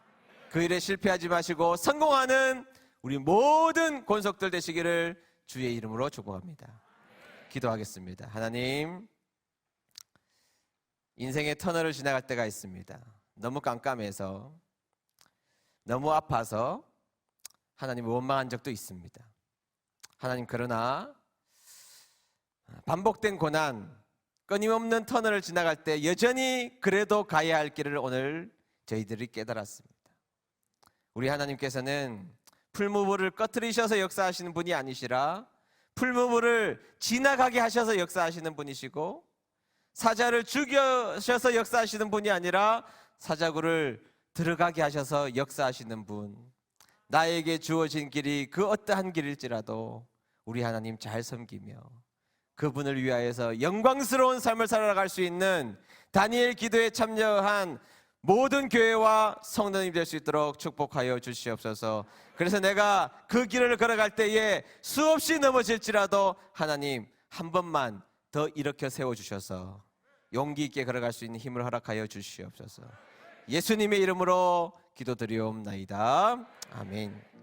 Speaker 1: 그 일에 실패하지 마시고 성공하는 우리 모든 권속들 되시기를 주의 이름으로 축복합니다. 기도하겠습니다. 하나님, 인생의 터널을 지나갈 때가 있습니다. 너무 깜깜해서, 너무 아파서 하나님을 원망한 적도 있습니다. 하나님, 그러나 반복된 고난, 끊임없는 터널을 지나갈 때 여전히 그래도 가야 할 길을 오늘 저희들이 깨달았습니다. 우리 하나님께서는 풀무불을 꺼트리셔서 역사하시는 분이 아니시라 풀무불을 지나가게 하셔서 역사하시는 분이시고, 사자를 죽여셔서 역사하시는 분이 아니라 사자굴을 들어가게 하셔서 역사하시는 분. 나에게 주어진 길이 그 어떠한 길일지라도 우리 하나님 잘 섬기며 그분을 위하여서 영광스러운 삶을 살아갈 수 있는 다니엘 기도에 참여한 모든 교회와 성도님 될 수 있도록 축복하여 주시옵소서. 그래서 내가 그 길을 걸어갈 때에 수없이 넘어질지라도 하나님 한 번만 더 일으켜 세워주셔서 용기 있게 걸어갈 수 있는 힘을 허락하여 주시옵소서. 예수님의 이름으로 기도드리옵나이다. 아멘.